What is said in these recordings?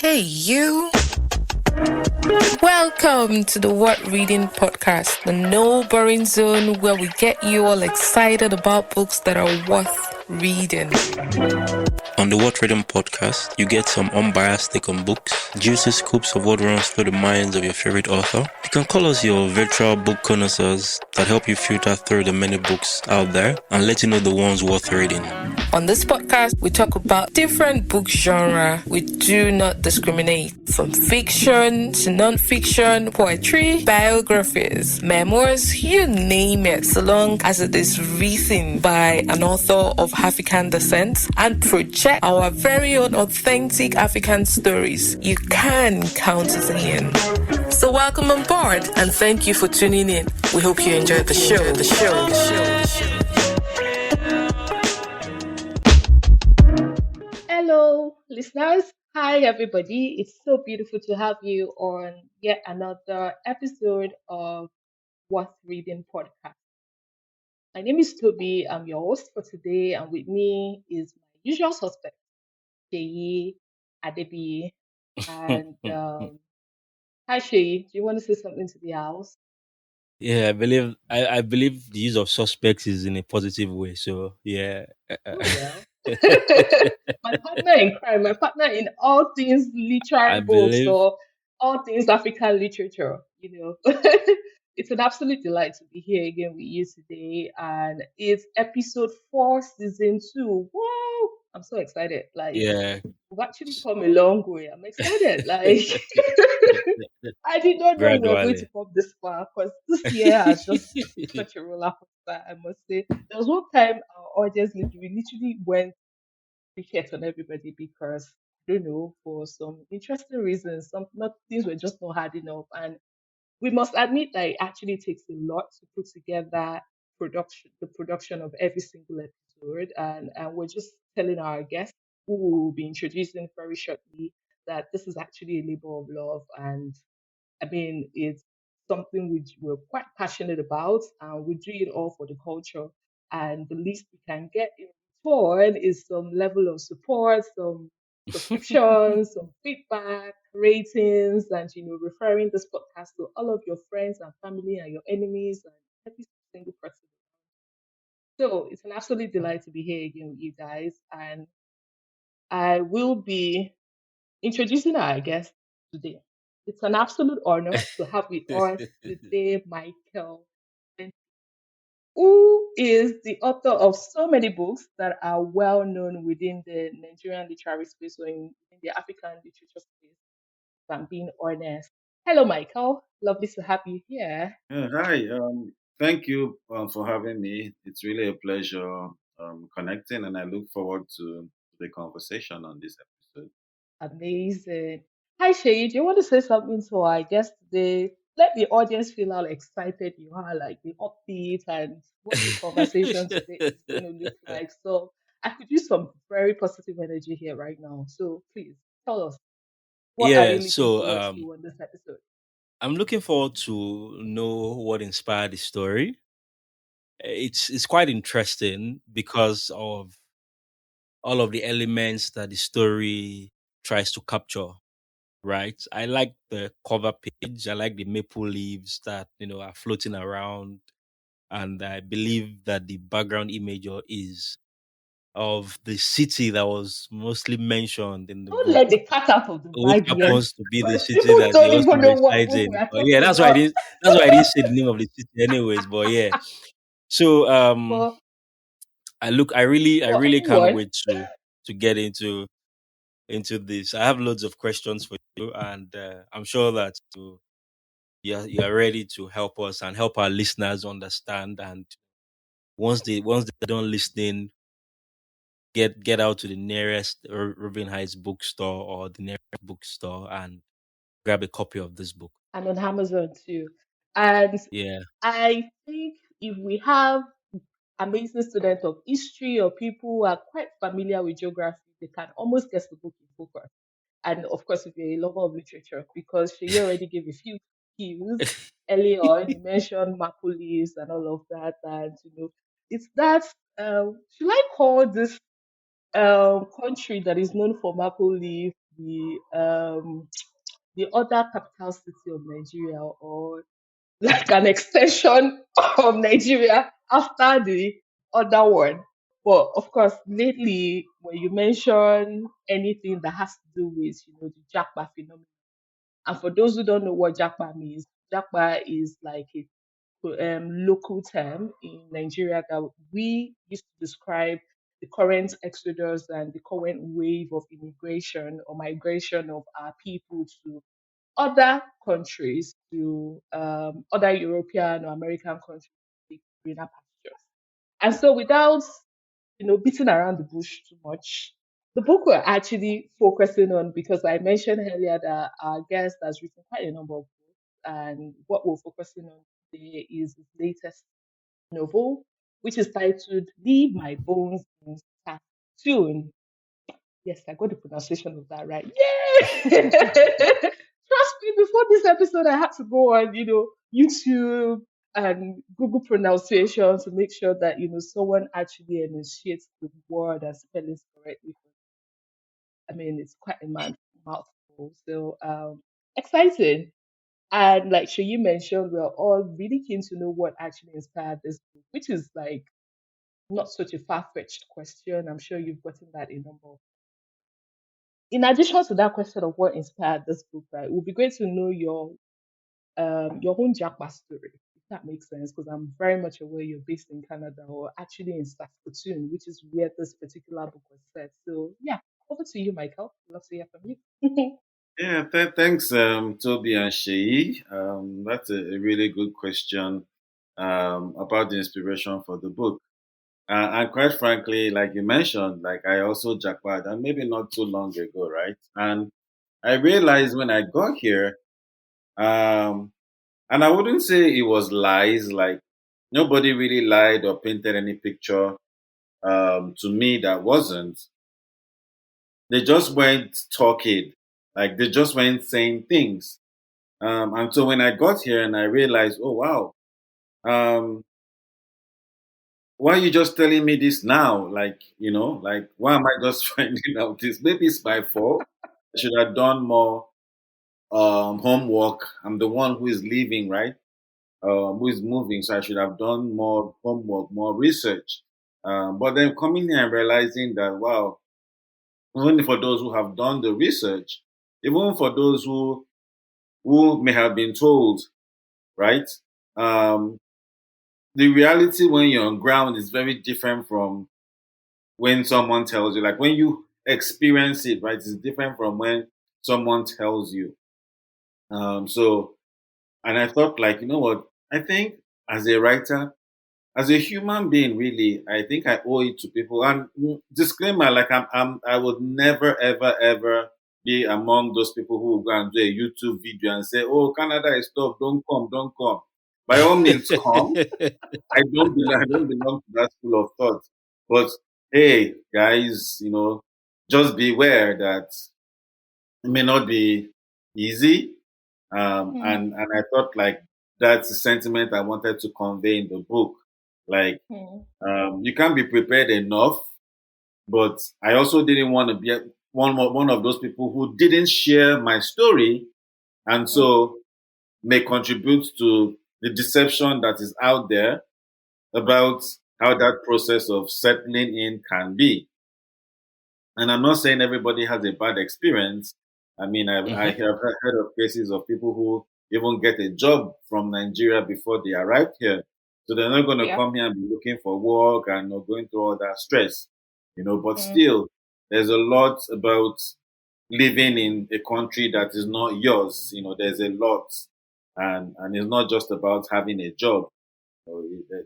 Hey, you. Welcome to the What Reading Podcast, the no boring zone where we get you all excited about books that are worth reading. On the What Reading Podcast, you get some unbiased take on books, juicy scoops of what runs through the minds of your favorite author. You can call us your virtual book connoisseurs that help you filter through the many books out there and let you know the ones worth reading. On this podcast, we talk about different book genre. We do not discriminate. From fiction to non-fiction, poetry, biographies, memoirs, you name it, so long as it is written by an author of African descent and project our very own authentic African stories. You can count us in. So welcome on board and thank you for tuning in. We hope you enjoyed the show. Hello, listeners. Hi, everybody. It's so beautiful to have you on yet another episode of Worth Reading Podcast. My name is Toby. I'm your host for today, and with me is my usual suspect, Sheyi Adebi. And hi, Sheyi. Do you want to say something to the house? Yeah, I believe the use of suspects is in a positive way. So yeah. Oh, well. My partner in crime, my partner in all things literary I books believe or all things African literature, It's an absolute delight to be here again with you today. And it's episode 4, season 2. Wow! I'm so excited. yeah. We've actually come a long way. I'm excited. I did not know we were going to Gradually. come this far because this year has just been such a roller coaster, I must say. There was one time our audience, we literally went cricket on everybody because I don't know, for some interesting reasons, some not things were just not hard enough. And we must admit that it actually takes a lot to put together the production of every single episode. And we're just telling our guests who will be introducing very shortly that this is actually a labor of love. And I mean, it's something which we're quite passionate about, and we do it all for the culture. And the least we can get in return is some level of support, some subscriptions, some feedback, ratings, and referring this podcast to all of your friends and family and your enemies and every single person. So it's an absolute delight to be here again with you guys, and I will be introducing our guest today. It's an absolute honor to have with us today Michael, who is the author of so many books that are well known within the Nigerian literary space or in the African literature space, if I'm being honest. Hello, Michael. Lovely to have you here. Hi. Thank you for having me. It's really a pleasure connecting, and I look forward to the conversation on this episode. Amazing. Hi, Shay. Do you want to say something to our guest today? Let the audience feel how excited you are, like the upbeat and what the conversation today is going to look like. So I could use some very positive energy here right now. So please tell us, what are Yeah, you looking so forward to on this episode? I'm looking forward to know what inspired the story. It's quite interesting because of all of the elements that the story tries to capture, right? I like the cover page. I like the maple leaves that are floating around, and I believe that the background image is of the city that was mostly mentioned in the Don't book, let the cat out of the which bag yet. happens to be the Because city people that the don't even author know what resides book we in. are But yeah, talking about. that's why I didn't say the name of the city anyways. But yeah. So But, I but really can't anyone, wait to get into this. I have loads of questions for you, and I'm sure that you're ready to help us and help our listeners understand. And once they're done listening, get out to the nearest Robin Heights bookstore or the nearest bookstore and grab a copy of this book. and on Amazon too. And Yeah. I think if we have amazing students of history or people who are quite familiar with geography, they can almost get the book in focus. And of course, if you're a lover of literature, because she already gave a few cues early on, you mentioned maple leaves and all of that. And, it's that, should I call this country that is known for maple leaf the other capital city of Nigeria, or like an extension of Nigeria after the other one. But of course, lately, when you mention anything that has to do with, the Jackpot phenomenon, and for those who don't know what Jackpot means, Jackpot is like a local term in Nigeria that we used to describe the current exodus and the current wave of immigration or migration of our people to other countries, to other European or American countries, with greener pastures. And so, without beating around the bush too much, the book we're actually focusing on, because I mentioned earlier that our guest has written quite a number of books, and what we're focusing on today is his latest novel, which is titled "Leave My Bones in Saskatoon." Yes, I got the pronunciation of that right. Yay! Trust me, before this episode, I had to go on, YouTube and Google pronunciation to make sure that, someone actually enunciates the word and spellings correctly. I mean, it's quite a mouthful. So, exciting. And like Shayi mentioned, we're all really keen to know what actually inspired this book, which is like not such a far-fetched question. I'm sure you've gotten that a number of. In addition to that question of what inspired this book, right, it would be great to know your own Jackpot story, if that makes sense, because I'm very much aware you're based in Canada, or actually in Saskatoon, which is where this particular book was set. So yeah, over to you, Michael. Love to hear from you. Yeah, thanks, Toby and Sheyi. That's a really good question about the inspiration for the book. And quite frankly, like you mentioned, like I also jackpot, and maybe not too long ago, right? And I realized when I got here, um, and I wouldn't say it was lies, like nobody really lied or painted any picture to me that wasn't. They just weren't talking, like they just weren't saying things. And so when I got here and I realized, oh wow, um, why are you just telling me this now? Like, like why am I just finding out this? Maybe it's my fault. I should have done more homework. I'm the one who is leaving, right? Who is moving, so I should have done more homework, more research. But then coming here and realizing that wow, only for those who have done the research, even for those who may have been told, right? Um, the reality when you're on ground is very different from when someone tells you. Like when you experience it, right? It's different from when someone tells you. So, and I thought, like, you know what? I think as a writer, as a human being, really, I think I owe it to people. And disclaimer, like, I would never, ever, ever be among those people who will go and do a YouTube video and say, "Oh, Canada is tough. Don't come, don't come." By all means, come. I don't belong to that school of thought. But hey, guys, just beware that it may not be easy. Hmm, And I thought like that's the sentiment I wanted to convey in the book. Like, hmm, you can't be prepared enough, but I also didn't want to be one of those people who didn't share my story, and hmm, so may contribute to the deception that is out there about how that process of settling in can be. And I'm not saying everybody has a bad experience. I mean, I Mhm. have heard of cases of people who even get a job from Nigeria before they arrive here. So they're not going to yeah. come here and be looking for work and not going through all that stress, but Hmm, still, there's a lot about living in a country that is not yours. There's a lot. And it's not just about having a job.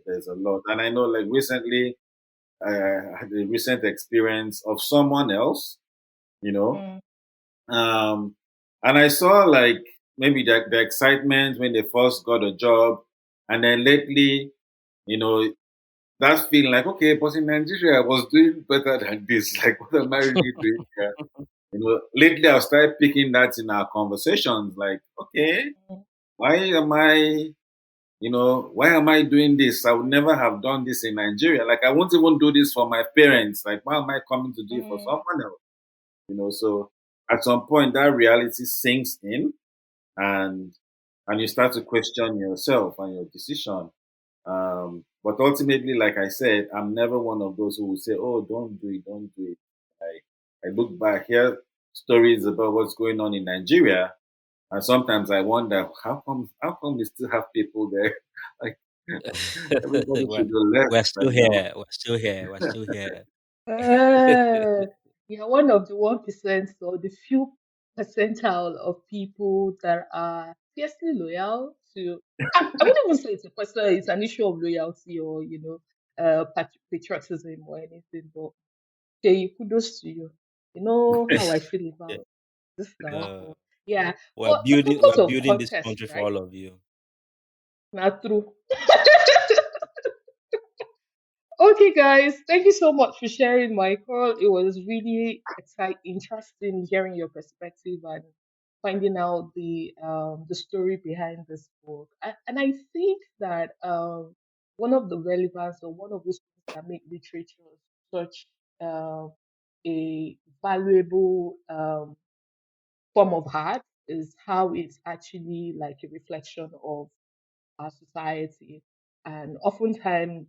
There's a lot. And I know like recently, I had a recent experience of someone else, you know, hmm, um, and I saw like maybe the excitement when they first got a job, and then lately, you know, that feeling like, okay, but in Nigeria, I was doing better than this. Like, what am I really doing here? Lately I've started picking that in our conversations. Like, okay, hmm, why am I, why am I doing this? I would never have done this in Nigeria. Like, I won't even do this for my parents. Like, why am I coming to do it for hmm, someone else? So at some point that reality sinks in, and you start to question yourself and your decision. But ultimately, like I said, I'm never one of those who will say, "Oh, don't do it, don't do it." I look back, hear stories about what's going on in Nigeria, and sometimes I wonder how come we still have people there? Like everybody we're, should have left we're by still now. here. We're still here. We're still here. Uh, you're one of the 1% or the few percentile of people that are fiercely loyal to. I wouldn't even say it's a question, it's an issue of loyalty or, patriotism or anything, but okay, kudos to you. You know how I feel Yeah. about this now. Uh, But yeah, we're for the building. purpose We're of building this context, country for right? all of you. Not true. Okay, guys, thank you so much for sharing, Michael. It was really interesting hearing your perspective and finding out the story behind this book. And I think that one of the relevance or one of those things that make literature such um, a valuable form of art is how it's actually like a reflection of our society. And oftentimes,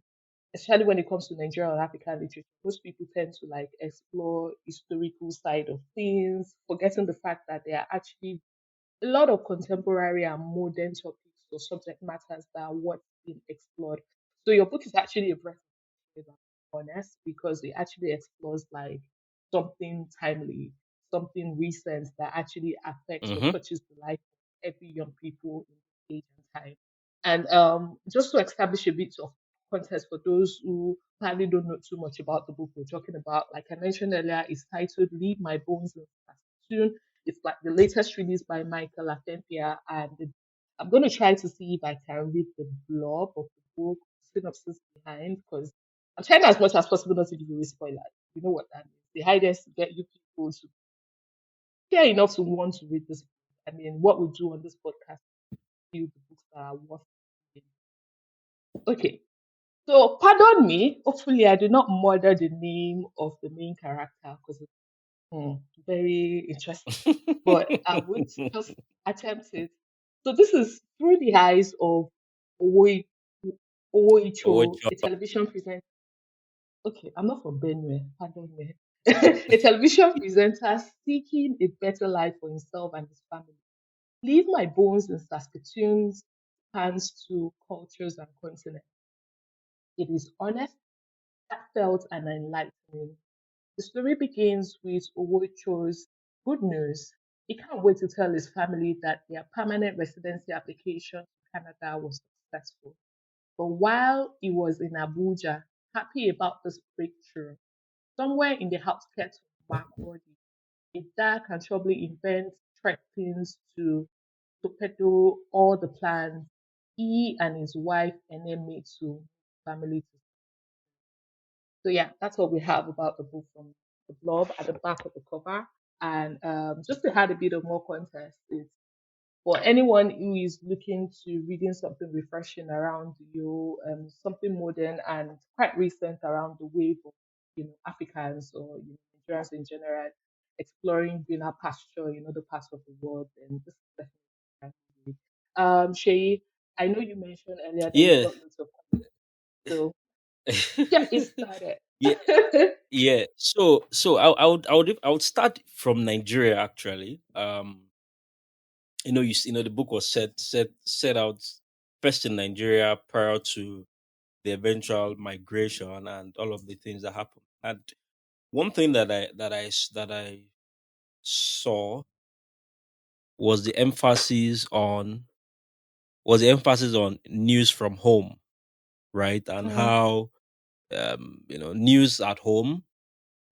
especially when it comes to Nigerian or African literature, most people tend to like explore historical side of things, forgetting the fact that there are actually a lot of contemporary and modern topics or subject matters that are what's being explored. So your book is actually a breath of fresh air, if I'm honest, because it actually explores like something timely, something recent that actually affects or Mm-hmm. touches the life of every young people in this age and time. And just to establish a bit of context for those who probably don't know too much about the book we're talking about, like I mentioned earlier, it's titled "Leave My Bones in Saskatoon." It's like the latest release by Michael Afenfia, and I'm going to try to see if I can read the blog of the book synopsis behind, because I'm trying as much as possible not to give you a spoiler. You know what that means. The idea is to get you people to care enough to want to read this book. I mean, what we do on this podcast is review the books that are worth reading. Okay, so pardon me. Hopefully, I do not murder the name of the main character because it's very interesting. But I would just attempt it. So this is through the eyes of Owoi Owoicho, Owocho. a television presenter. Okay, I'm not from Benue, pardon me. A television presenter seeking a better life for himself and his family. Leave My Bones in Saskatoon spans to cultures and continents. It is honest, heartfelt, and enlightening. The story begins with Owocho's good news. He can't wait to tell his family that their permanent residency application to Canada was successful. But while he was in Abuja, happy about this breakthrough, somewhere in the outskirts of Makurdi, a dark and troubling event threatens to torpedo all the plans he and his wife Ene made to family. So yeah, that's what we have about the book from the blog at the back of the cover. And just to add a bit of more context, is for anyone who is looking to reading something refreshing around something modern and quite recent around the wave of Africans or Nigerians in general exploring greener pasture in other parts of the world, and this is definitely a read. Shay, I know you mentioned earlier that you've Yeah. got lots of comments, so get me started. Yeah. Yeah. So I would start from Nigeria actually. The book was set out first in Nigeria prior to the eventual migration and all of the things that happened. And one thing that I saw was the emphasis on news from home, right? And Mm, how news at home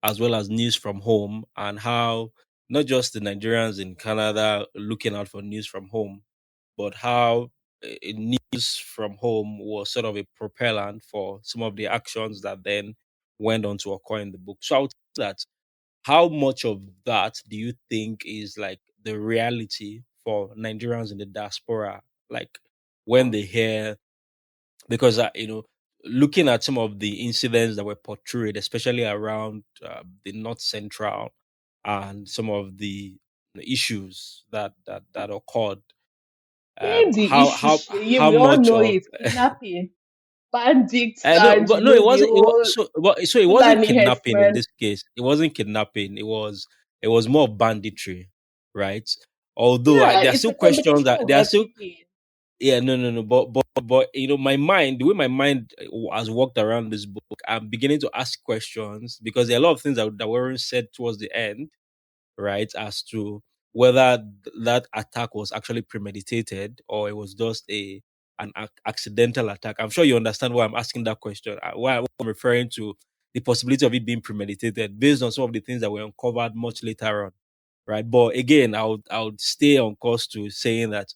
as well as news from home, and how not just the Nigerians in Canada looking out for news from home, but how news from home was sort of a propellant for some of the actions that then went on to occur in the book. So I would say that how much of that do you think is like the reality for Nigerians in the diaspora? Like when they hear, because looking at some of the incidents that were portrayed, especially around the North Central and some of the issues that occurred. Name the How issue, Shay. how We all much know of it. Kidnapping, bandits, no, and but no, it the wasn't. It was whole so it wasn't Fulani kidnapping in headsmen. this case. It wasn't kidnapping. It was more banditry, right? Although Yeah, there are it's still a questions combination that of there are still. everything. Yeah, no. But my mind, the way my mind has walked around this book, I'm beginning to ask questions because there are a lot of things that weren't said towards the end, right? As to whether that attack was actually premeditated or it was just an accidental attack. I'm sure you understand why I'm asking that question. Why I'm referring to the possibility of it being premeditated based on some of the things that were uncovered much later on, right? But again, I would stay on course to saying that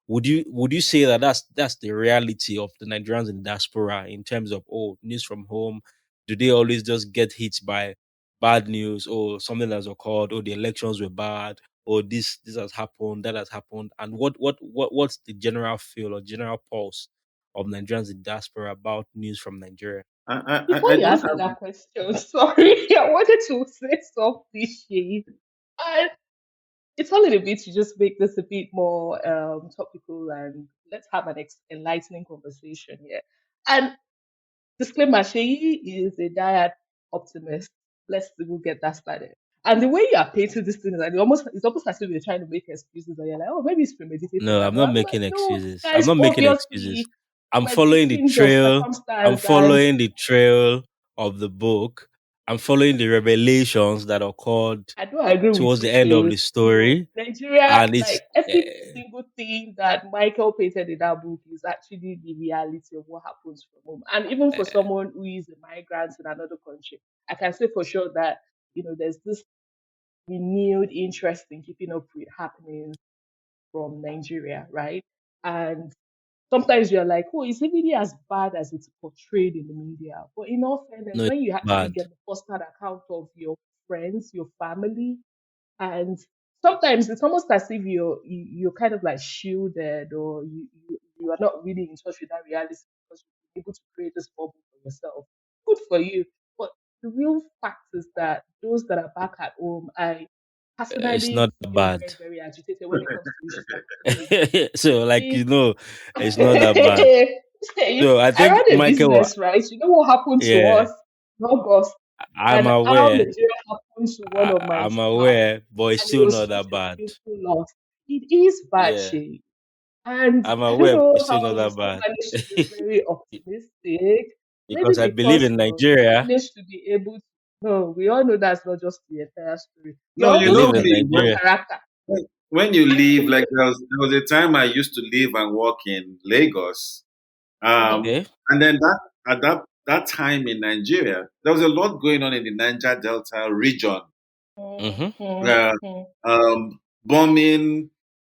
would you say that that's the reality of the Nigerians in diaspora in terms of news from home? Do they always just get hit by bad news or something that's occurred or the elections were bad or this has happened, that has happened? And what's the general feel or general pulse of Nigerians in diaspora about news from Nigeria? Before I you don't ask me that question, sorry, I wanted to say something, Shay. And it's a little bit to just make this a bit more topical and let's have an enlightening conversation here. And disclaimer, Shay is a diet optimist. Let's we'll get that started. And the way you are painting this thing is like it's almost as if you're trying to make excuses and you're like, oh, maybe it's premeditated. No, And I'm all. not I'm like, making no, excuses. I'm guys, not making excuses. obviously I'm we're following the victims of trail. I'm circumstance and following the trail of the book. I'm following the revelations that occurred I don't agree with towards you, the end of Shay. the No, story. Nigeria, And it's like every single thing that Michael painted in that book is actually the reality of what happens from home. And even for someone who is a migrant in another country, I can say for sure that there's this renewed interest in keeping up with happenings from Nigeria, right? And sometimes you're like, oh, is it really as bad as it's portrayed in the media? But in all fairness, no, it's when you actually bad. get the first-hand account of your friends, your family, and sometimes it's almost as if you're kind of like shielded or you are not really in touch with that reality because you've been able to create this bubble for yourself. Good for you. But the real fact is that those that are back at home, I It's personally not that feel bad. very, very agitated when it comes to issues like this. So, like See, it's not that bad. So I I think run a Michael, business, right? You know what happened to yeah, us in August I'm and how aware. Nigeria happened to one of my I'm staff aware, but it's and it still was not such that a bad. painful loss. It is bad, Yeah, Shay. And I'm I don't aware, but know it's still how not you that still bad. manage to be very optimistic. Maybe Because I believe because in you Nigeria. managed to be able to. No, we all know that's not just the entire story. You No, I you also believe know have in a me. good Nigeria. character. When you And leave, to be like there was a time I used to live and work in Lagos, able. Okay. and then at that time in Nigeria, there was a lot going on in the Niger Delta region. Mm-hmm. Uh, Bombing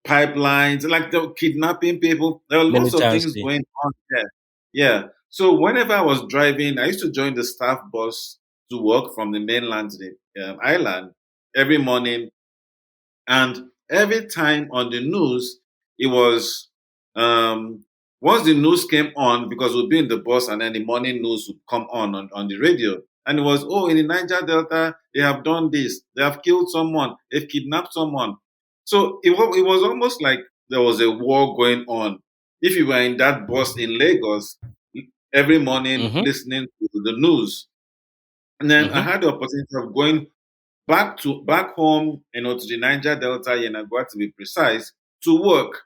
pipelines, like they were kidnapping people. There were lots of things Militancy. going on there. Yeah. So whenever I was driving, I used to join the staff bus to work from the mainland to the island every morning. And every time on the news, it was once the news came on, because we'd be in the bus and then the morning news would come on the radio. And it was, oh, in the Niger Delta, they have done this, they have killed someone, they've kidnapped someone. So it was almost like there was a war going on. If you were in that bus in Lagos every morning Mm-hmm. listening to the news. And then I Mm-hmm. had the opportunity of going back home, to the Niger Delta, Yenagoa to be precise, to work.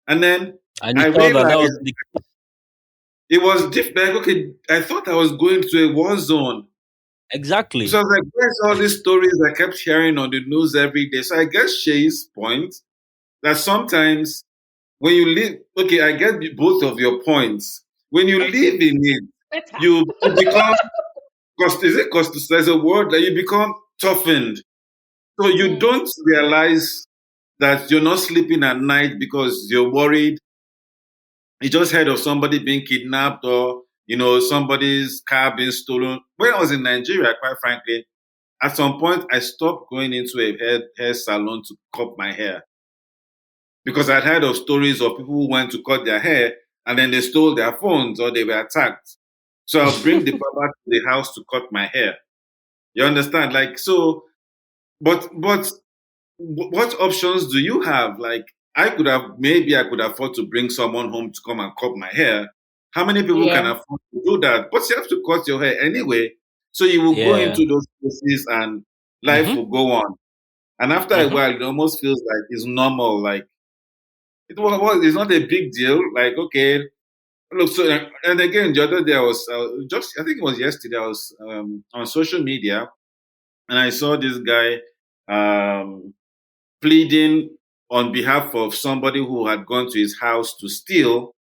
And then And you I saw that was realized it was different. Like, okay, I thought I was going to a war zone. So exactly. I was like, where's all these stories I kept hearing on the news every day? So I guess Shay's point that sometimes when you live, okay, I get both of your points. When you live Okay, in it, better. you become, is it cost? There's a word that you become toughened. So you Mm, don't realize that you're not sleeping at night because you're worried. You just heard of somebody being kidnapped or somebody's car being stolen. When I was in Nigeria, quite frankly, at some point I stopped going into a hair salon to cut my hair because I'd heard of stories of people who went to cut their hair and then they stole their phones or they were attacked. So I'll bring the barber to the house to cut my hair. You understand? Like so but what options do you have? Like, I could afford to bring someone home to come and cut my hair. How many people can Yeah. afford to do that? But you have to cut your hair anyway. So you will go Yeah. into those places and life Mm-hmm. will go on. And after a Mm-hmm. while, it almost feels like it's normal. Like it's not a big deal. Like, okay, look. So and again, the other day I was I think it was yesterday. I was on social media and I saw this guy pleading on behalf of somebody who had gone to his house to steal.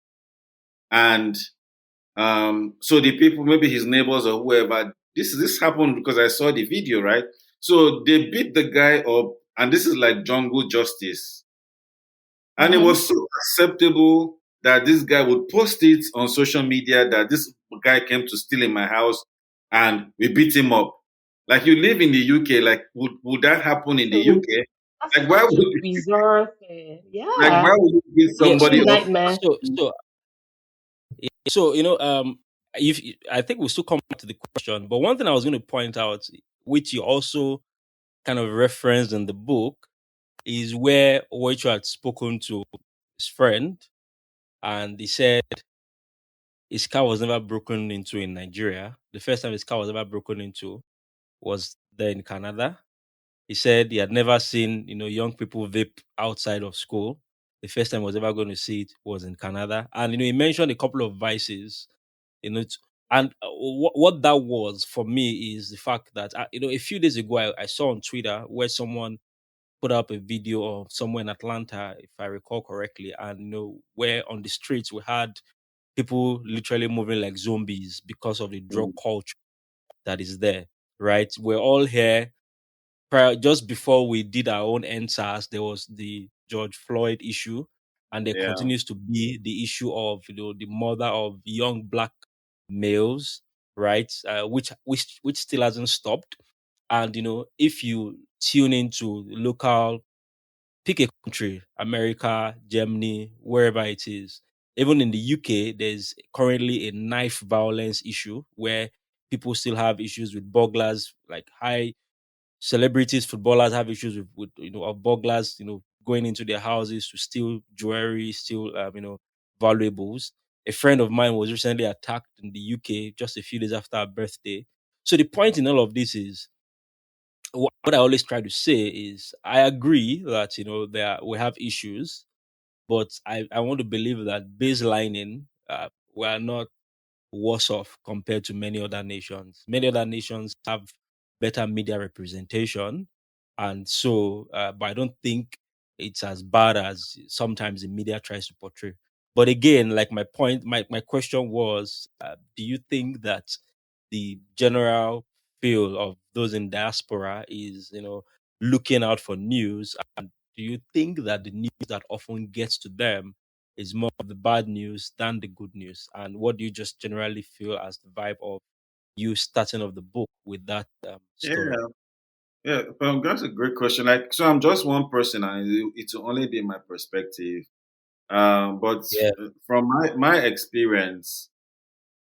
And so the people, maybe his neighbors or whoever, this happened because I saw the video, right? So they beat the guy up, and this is like jungle justice. And it Mm-hmm. was so acceptable that this guy would post it on social media that this guy came to steal in my house and we beat him up. Like, you live in the UK, like, would that happen in the So UK? that's Like, why such a would bizarre thing. like Yeah. why would you beat It's Yeah. actually somebody a So up? nightmare. so if I think we'll still come back to the question, but one thing I was going to point out, which you also kind of referenced in the book, is where Oicho had spoken to his friend, and he said his car was never broken into in Nigeria. The first time his car was ever broken into was there in Canada. He said he had never seen, young people vape outside of school. The first time he was ever going to see it was in Canada. And, he mentioned a couple of vices, and what that was for me is the fact that, a few days ago, I saw on Twitter where someone put up a video of somewhere in Atlanta, if I recall correctly, and, where on the streets we had people literally moving like zombies because of the drug culture that is there, right? We're all here just before we did our own NSAS, there was the George Floyd issue, and there Yeah, continues to be the issue of the murder of young black males, right? Which still hasn't stopped. And if you tune into local, pick a country, America, Germany, wherever it is. Even in the UK, there's currently a knife violence issue where people still have issues with burglars, like high celebrities, footballers have issues with of burglars, going into their houses to steal jewelry, steal valuables. A friend of mine was recently attacked in the UK just a few days after her birthday. So the point in all of this is, what I always try to say is, I agree that we have issues, but I want to believe that baselining, we are not worse off compared to many other nations. Many other nations have better media representation, and so, but I don't think it's as bad as sometimes the media tries to portray. But again, like my point, my question was, do you think that the general feel of those in diaspora is, looking out for news, and do you think that the news that often gets to them is more of the bad news than the good news? And what do you just generally feel as the vibe of you starting off the book with that story? yeah, yeah. That's a great question. Like, so I'm just one person, and it will only be my perspective. But Yeah. from my experience,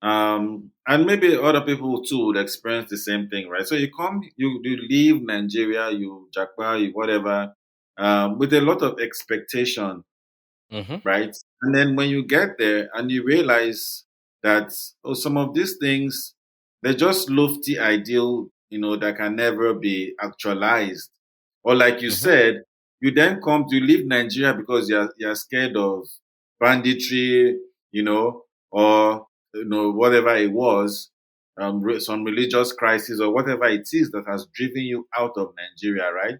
and maybe other people too would experience the same thing, right? So you leave Nigeria, you Japan, you whatever, with a lot of expectation, Mm-hmm. right? And then when you get there and you realize that, oh, some of these things, they're just lofty ideal, that can never be actualized. Or like you Mm-hmm. said, you then come to leave Nigeria because you're scared of banditry, or whatever it was, some religious crisis or whatever it is that has driven you out of Nigeria, right?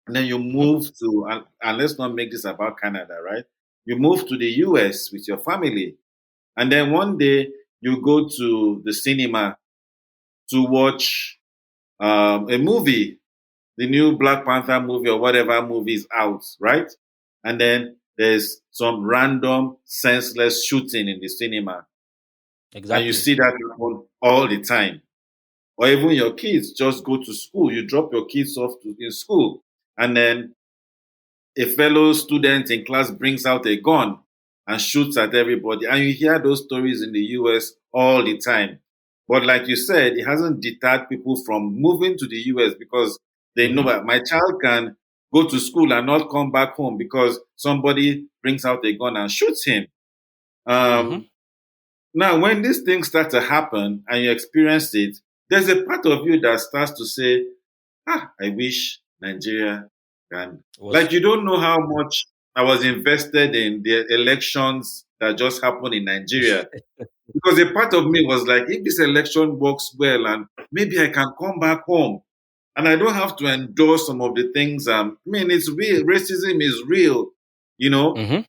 And then you Mm-hmm. move to, and let's not make this about Canada, right? You move to the US with your family. And then one day you go to the cinema to watch a movie, the new Black Panther movie or whatever movie is out, right? And then there's some random, senseless shooting in the cinema. And you Exactly. see that happen all the time. Or even your kids just go to school. You drop your kids off in school. And then a fellow student in class brings out a gun and shoots at everybody. And you hear those stories in the US all the time. But like you said, it hasn't deterred people from moving to the US because They know Mhm. that my child can go to school and not come back home because somebody brings out a gun and shoots him. Mhm. Um, Now, when these things start to happen and you experience it, there's a part of you that starts to say, I wish Nigeria can. Was Like, you don't know how much I was invested in the elections that just happened in Nigeria. Because a part of me was like, if this election works well and maybe I can come back home and I don't have to endorse some of the things. I mean, it's real. Racism is real. You know, Mhm.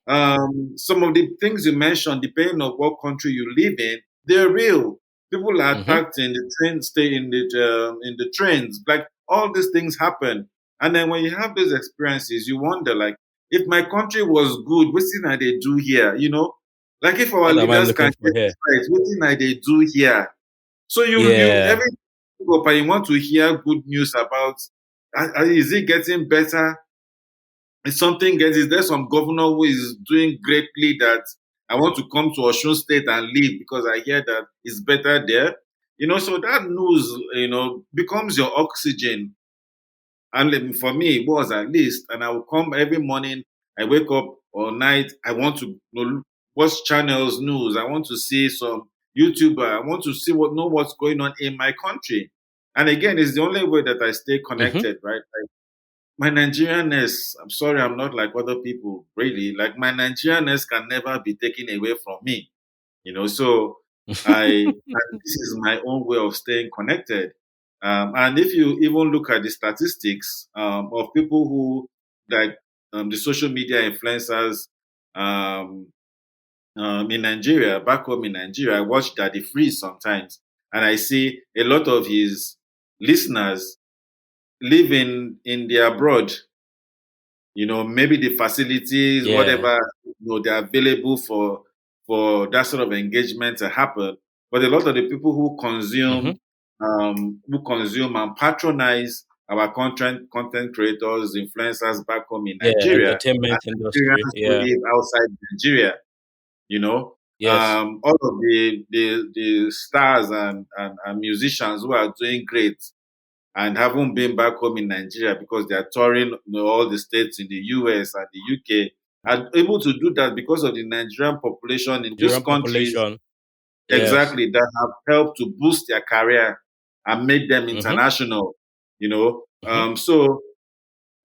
some of the things you mentioned, depending on what country you live in, they're real. People are Mhm. attacked in the train, stay in the trains. Like all these things happen, and then when you have those experiences, you wonder, like, if my country was good, what's thing I they do here? You know, like if our What am I leaders can looking for get here? this right, what thing I they do here? So you Yeah. every go up and you want to hear good news about is it getting better? Is something gets is there some governor who is doing greatly that I want to come to Osun State and live because I hear that it's better there? You know, so that news, becomes your oxygen. And for me, it was at least, and I will come every morning. I wake up or night. I want to watch channels, news. I want to see some YouTuber. I want to know what's going on in my country. And again, it's the only way that I stay Mhm. connected, right? Like my Nigerianness. I'm sorry, I'm not like other people. Really, like my Nigerianness can never be taken away from me. So and this is my own way of staying connected. And if you even look at the statistics of people who like the social media influencers um, in Nigeria, back home in Nigeria, I watch Daddy Freeze sometimes, and I see a lot of his listeners live in the abroad. Maybe the facilities, Yeah. whatever, they're available for that sort of engagement to happen. But a lot of the people Mhm. who consume and patronize our content creators, influencers back home in Yeah. Nigeria, and Entertainment industry. Nigerians who Yeah. live outside Nigeria. Yes. All of the stars and musicians who are doing great and haven't been back home in Nigeria because they are touring all the states in the US and the UK are able to do that because of the Nigerian population in these Nigerian countries population. Yes. exactly that have helped to boost their career and make them Mhm. international. Mhm. So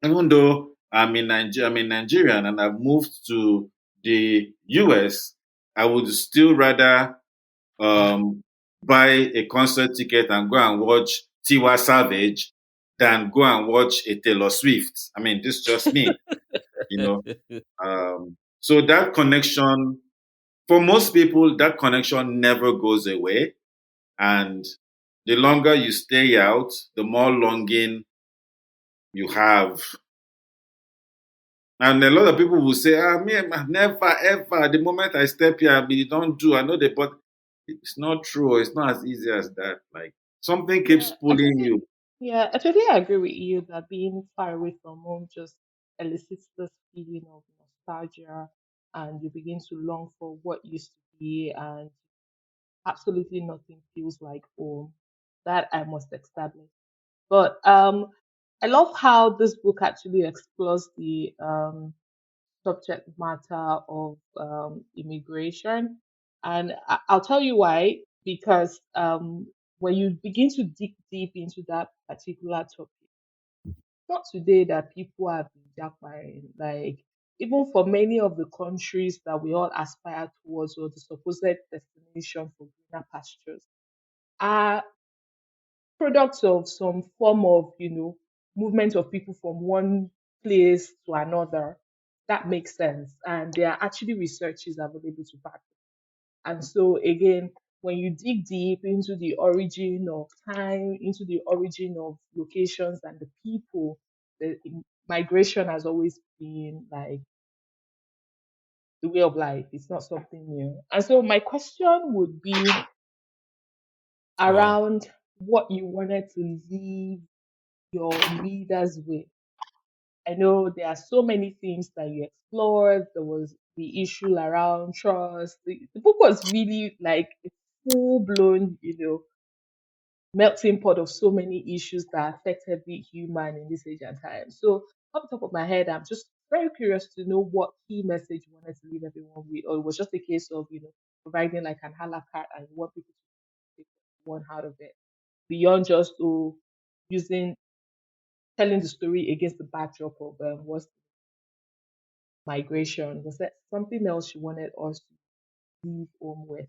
even though I'm a Nigerian and I've moved to the US, I would still rather um, buy a concert ticket and go and watch Tiwa Savage than go and watch a Taylor Swift. I mean, this is just me, you know. So that connection, for most people, that connection never goes away. And the longer you stay out, the more longing you have. And a lot of people will say, me, never, ever. The moment I step here, don't do. I know that, but it's not true. It's not as easy as that. Like something keeps Yeah, I pulling totally, you. yeah, I totally agree with you that being far away from home just elicits this feeling of nostalgia, and you begin to long for what used to be, and absolutely nothing feels like home. That I must establish. But I love how this book actually explores the subject matter of immigration. And I'll tell you why. Because when you begin to dig deep into that particular topic, not today that people have been jacking, like even for many of the countries that we all aspire towards, or the supposed destination for greener pastures, are products of some form of, movement of people from one place to another. That makes sense. And there are actually researches available to back it. And so again, when you dig deep into the origin of time, into the origin of locations and the people, migration has always been like the way of life. It's not something new. And so my question would be Wow. around what you wanted to leave your readers with. I know there are so many things that you explored. There was the issue around trust. The book was really like a full blown, melting pot of so many issues that affect every human in this age and time. So, off the top of my head, I'm just very curious to know what key message you wanted to leave everyone with, or it was just a case of, providing like an a la carte and you want people to take one out of it beyond just using telling the story against the backdrop of what's migration. Was that something else you wanted us to leave home with?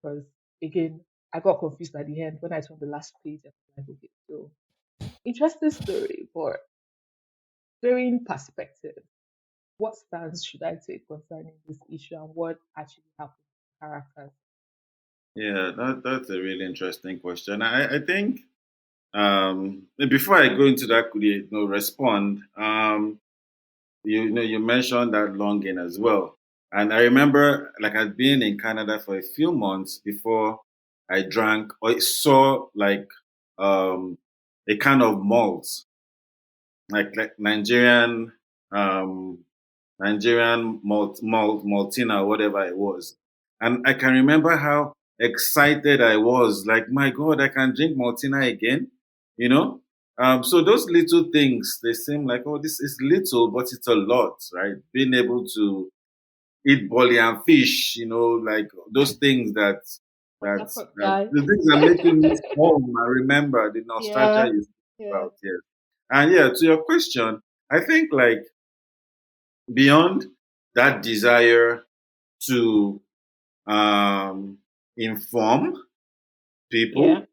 Because again, I got confused at the end when I turned the last page. I was like, okay, so interesting story, but varying perspective. What stance should I take concerning this issue and what actually happened to characters? Yeah, that's a really interesting question. I think before I go into that, could respond? You mentioned that longing as well, and I remember like I'd been in Canada for a few months before I drank or saw like um, a kind of malt, like um, Nigerian Maltina, whatever it was. And I can remember how excited I was. Like, my God, I can drink Maltina again, you know? So those little things, they seem like, oh, this is little, but it's a lot, right? Being able to eat bully and fish, like those things Port guy. the things that make you miss home. I remember the nostalgia Yeah, you speak yeah, about, yes. And yeah, to your question, I think like beyond that desire to um, inform yeah, people,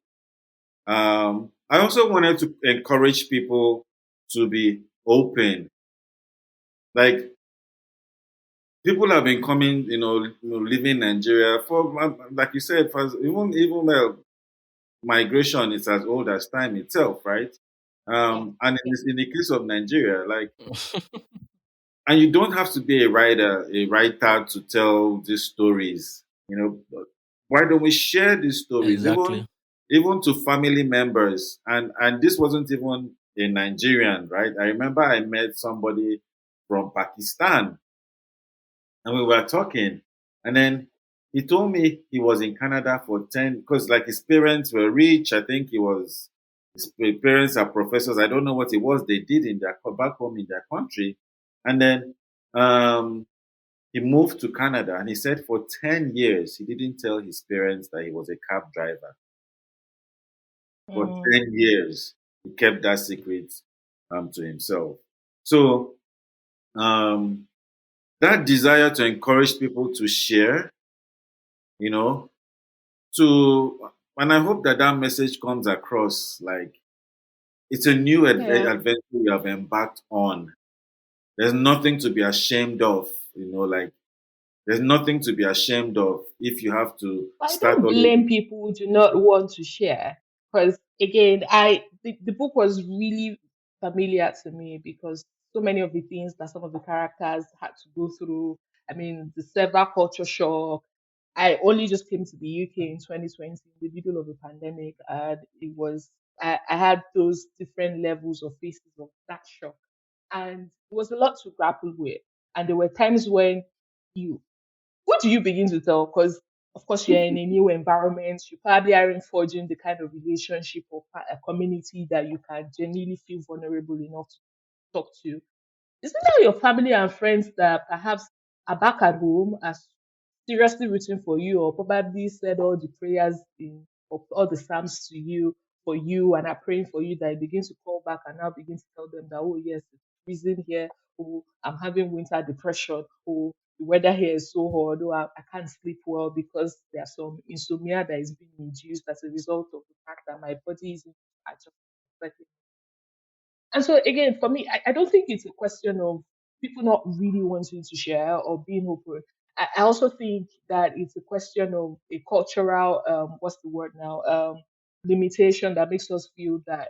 I also wanted to encourage people to be open. Like people have been coming, living in Nigeria for, like you said, for even migration is as old as time itself, right? yeah, And yeah. in the case of Nigeria, like, and you don't have to be a writer to tell these stories. But why don't we share these stories, Exactly. even to family members? And this wasn't even a Nigerian, right? I remember I met somebody from Pakistan, and we were talking, and then he told me he was in Canada for 10, because like his parents were rich. I think his parents are professors. I don't know what it was they did in their back home in their country, and then um, he moved to Canada, and he said for 10 years he didn't tell his parents that he was a cab driver. For Mm, 10 years he kept that secret to himself. So um, that desire to encourage people to share, you know, to and I hope that that message comes across. Like, it's a new yeah. adventure you have embarked on. There's nothing to be ashamed of, like there's nothing to be ashamed of if you have to But I start don't all over. blame people who do not want to share because again, the book was really familiar to me because so many of the things that some of the characters had to go through. I mean, the several culture shock. I only just came to the UK in 2020 in the middle of the pandemic, and I had those different levels of phases of that shock, and it was a lot to grapple with. And there were times when you who do you begin to tell? Because of course you're in a new environment, you probably aren't forging the kind of relationship or a community that you can genuinely feel vulnerable enough to talk to. Isn't that your family and friends that perhaps are back at home are seriously rooting for you or probably said all the prayers in of all the psalms to you for you and are praying for you that you begin to call back and now begin to tell them that oh yes it's freezing here, oh I'm having winter depression, oh the weather here is so hot, oh I can't sleep well because there's some insomnia that is being induced as a result of the fact that my body isn't adjusting. And so again, for me, I don't think it's a question of people not really wanting to share or being open. I also think that it's a question of a cultural what's the word now? Limitation that makes us feel that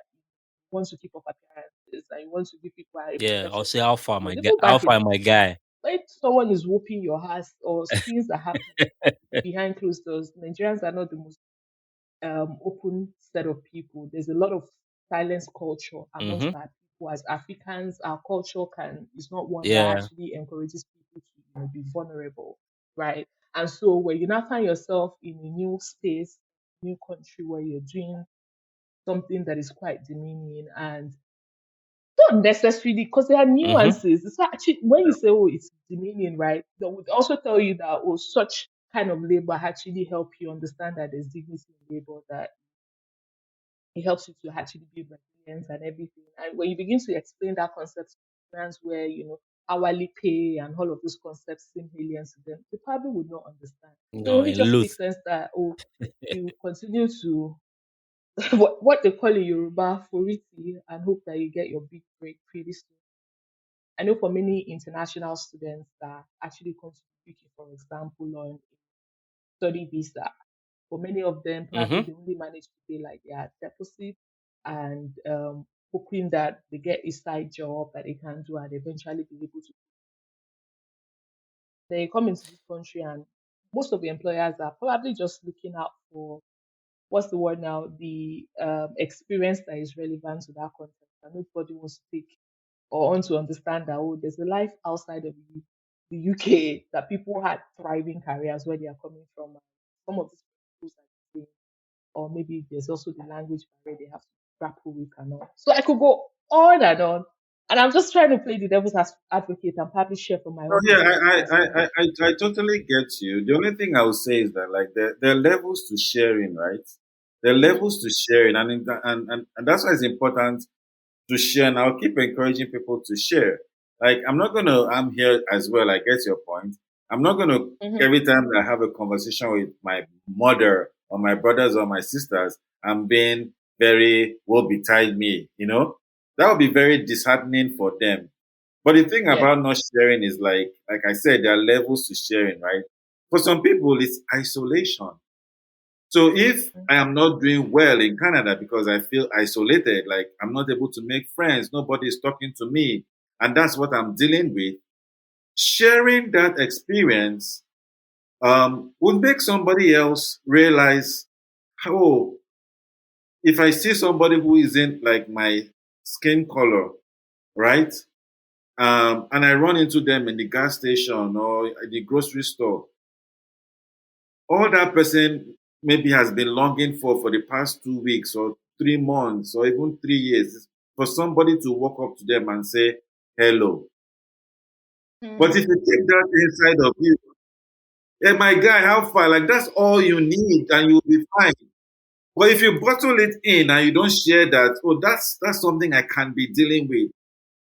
we want to keep up appearances and you want to give people a Yeah, I'll perception say of how who far you my are. guy. Even How back in far my guy. when someone is whooping your ass or things that happen behind closed doors, Nigerians are not the most open set of people. There's a lot of silence culture amongst Mm-hmm. our people. As Africans, our culture can is not one that Yeah. actually encourages people to be vulnerable, right? And so when you now find yourself in a new space, new country where you're doing something that is quite demeaning and not necessarily because there are Mm-hmm. nuances. It's not actually when you say, oh, it's demeaning, right? They would also tell you that, oh, such kind of labor actually help you understand that there's dignity in labor, that it helps you to actually build resilience and everything. And when you begin to explain that concept to friends where, hourly pay and all of those concepts seem alien to them, they probably would not understand. So it No, only in just makes Luth. sense that, oh, you continue to what they call in Yoruba, foriti, and hope that you get your big break pretty soon. I know for many international students that actually come to the UK, for example, on study visa, for many of them, probably Mm-hmm. they only manage to pay like their deposit and hoping that they get a side job that they can do and eventually be able to. They come into this country and most of the employers are probably just looking out for what's the word now, the experience that is relevant to that context. And nobody wants to take or want to understand that, oh, there's a life outside of the UK, that people had thriving careers where they are coming from. Some of these people are the same, or maybe there's also the language barrier they have to grapple with and all. So I could go on and on. And I'm just trying to play the devil's advocate and probably share from my Oh, own yeah, perspective as well. I totally get you. The only thing I would say is that like there are levels to sharing, right? There are Mm-hmm. levels to sharing, and that's why it's important to share. And I'll keep encouraging people to share. Like I'm here as well. I get your point. I'm not gonna Mm-hmm. every time that I have a conversation with my mother or my brothers or my sisters, I'm being very woe betide me. That would be very disheartening for them. But the thing Yeah. about not sharing is like I said, there are levels to sharing, right? For some people, it's isolation. So if I am not doing well in Canada because I feel isolated, like I'm not able to make friends, nobody is talking to me, and that's what I'm dealing with, sharing that experience would make somebody else realize, oh, if I see somebody who isn't like my skin color, right? And I run into them in the gas station or at the grocery store, all that person maybe has been longing for the past 2 weeks or 3 months or even 3 years is for somebody to walk up to them and say hello. But if you Mm. keep that inside of you, hey, my guy, how far? Like that's all you need, and you'll be fine. But if you bottle it in and you don't share that, oh, that's something I can be dealing with,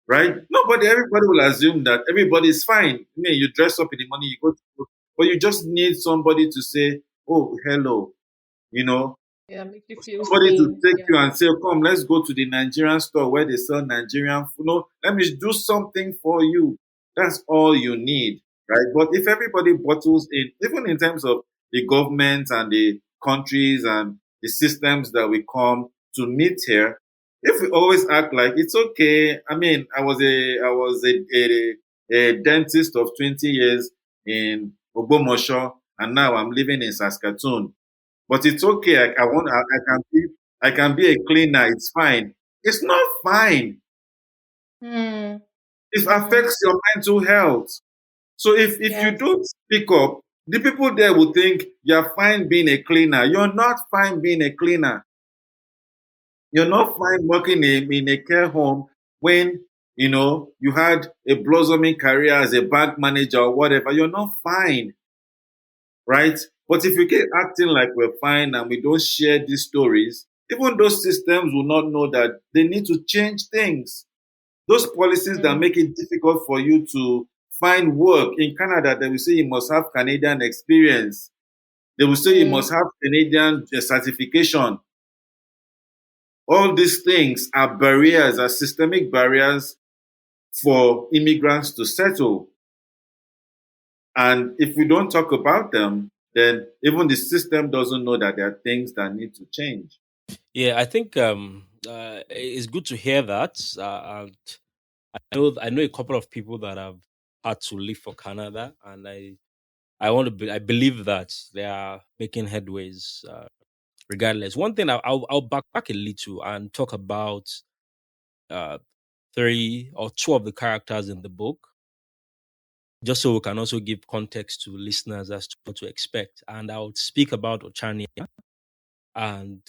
right? Everybody will assume that everybody is fine. I mean, you dress up in the morning, you go to work, but you just need somebody to say, oh, hello, you know, Yeah, make you feel somebody to seen. take Yeah. you and say, come, let's go to the Nigerian store where they sell Nigerian food. No, let me do something for you. That's all you need, right? But if everybody bottles in, even in terms of the government and the countries and the systems that we come to meet here, if we always act like it's okay. I mean, I was a dentist of 20 years in Ogbomosho, and now I'm living in Saskatoon, but it's okay. I can be a cleaner. It's fine. It's not fine. Mm. It Mm. affects your mental health. So if you Yes. don't speak up, the people there will think you're fine being a cleaner. You're not fine being a cleaner. You're not fine working in a care home when you had a blossoming career as a bank manager or whatever. You're not fine, right? But if we keep acting like we're fine and we don't share these stories, even those systems will not know that they need to change things. Those policies that Mm. make it difficult for you to find work in Canada, they will say you must have Canadian experience. They will say you Mm. must have Canadian certification. All these things are barriers, are systemic barriers for immigrants to settle. And if we don't talk about them, then even the system doesn't know that there are things that need to change. Yeah, I think it's good to hear that. And I know a couple of people that have had to leave for Canada, and I believe that they are making headways. Regardless, one thing I'll backpack a little and talk about uh, three or two of the characters in the book, just so we can also give context to listeners as to what to expect. And I'll speak about Ochania and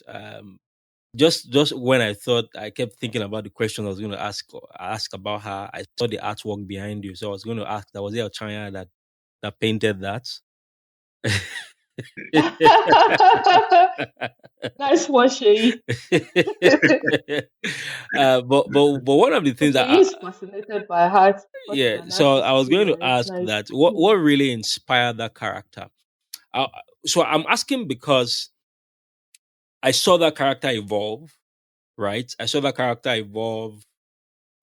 just when I thought, I kept thinking about the question I was going to ask about her. I saw the artwork behind you, so I was going to ask, that was it China that painted that? Nice one, Shay. But one of the things Shay is fascinated by art, yeah, so I artist was too, going to right? ask Nice. that, what really inspired that character? Uh, so I'm asking because I saw that character evolve, right? I saw that character evolve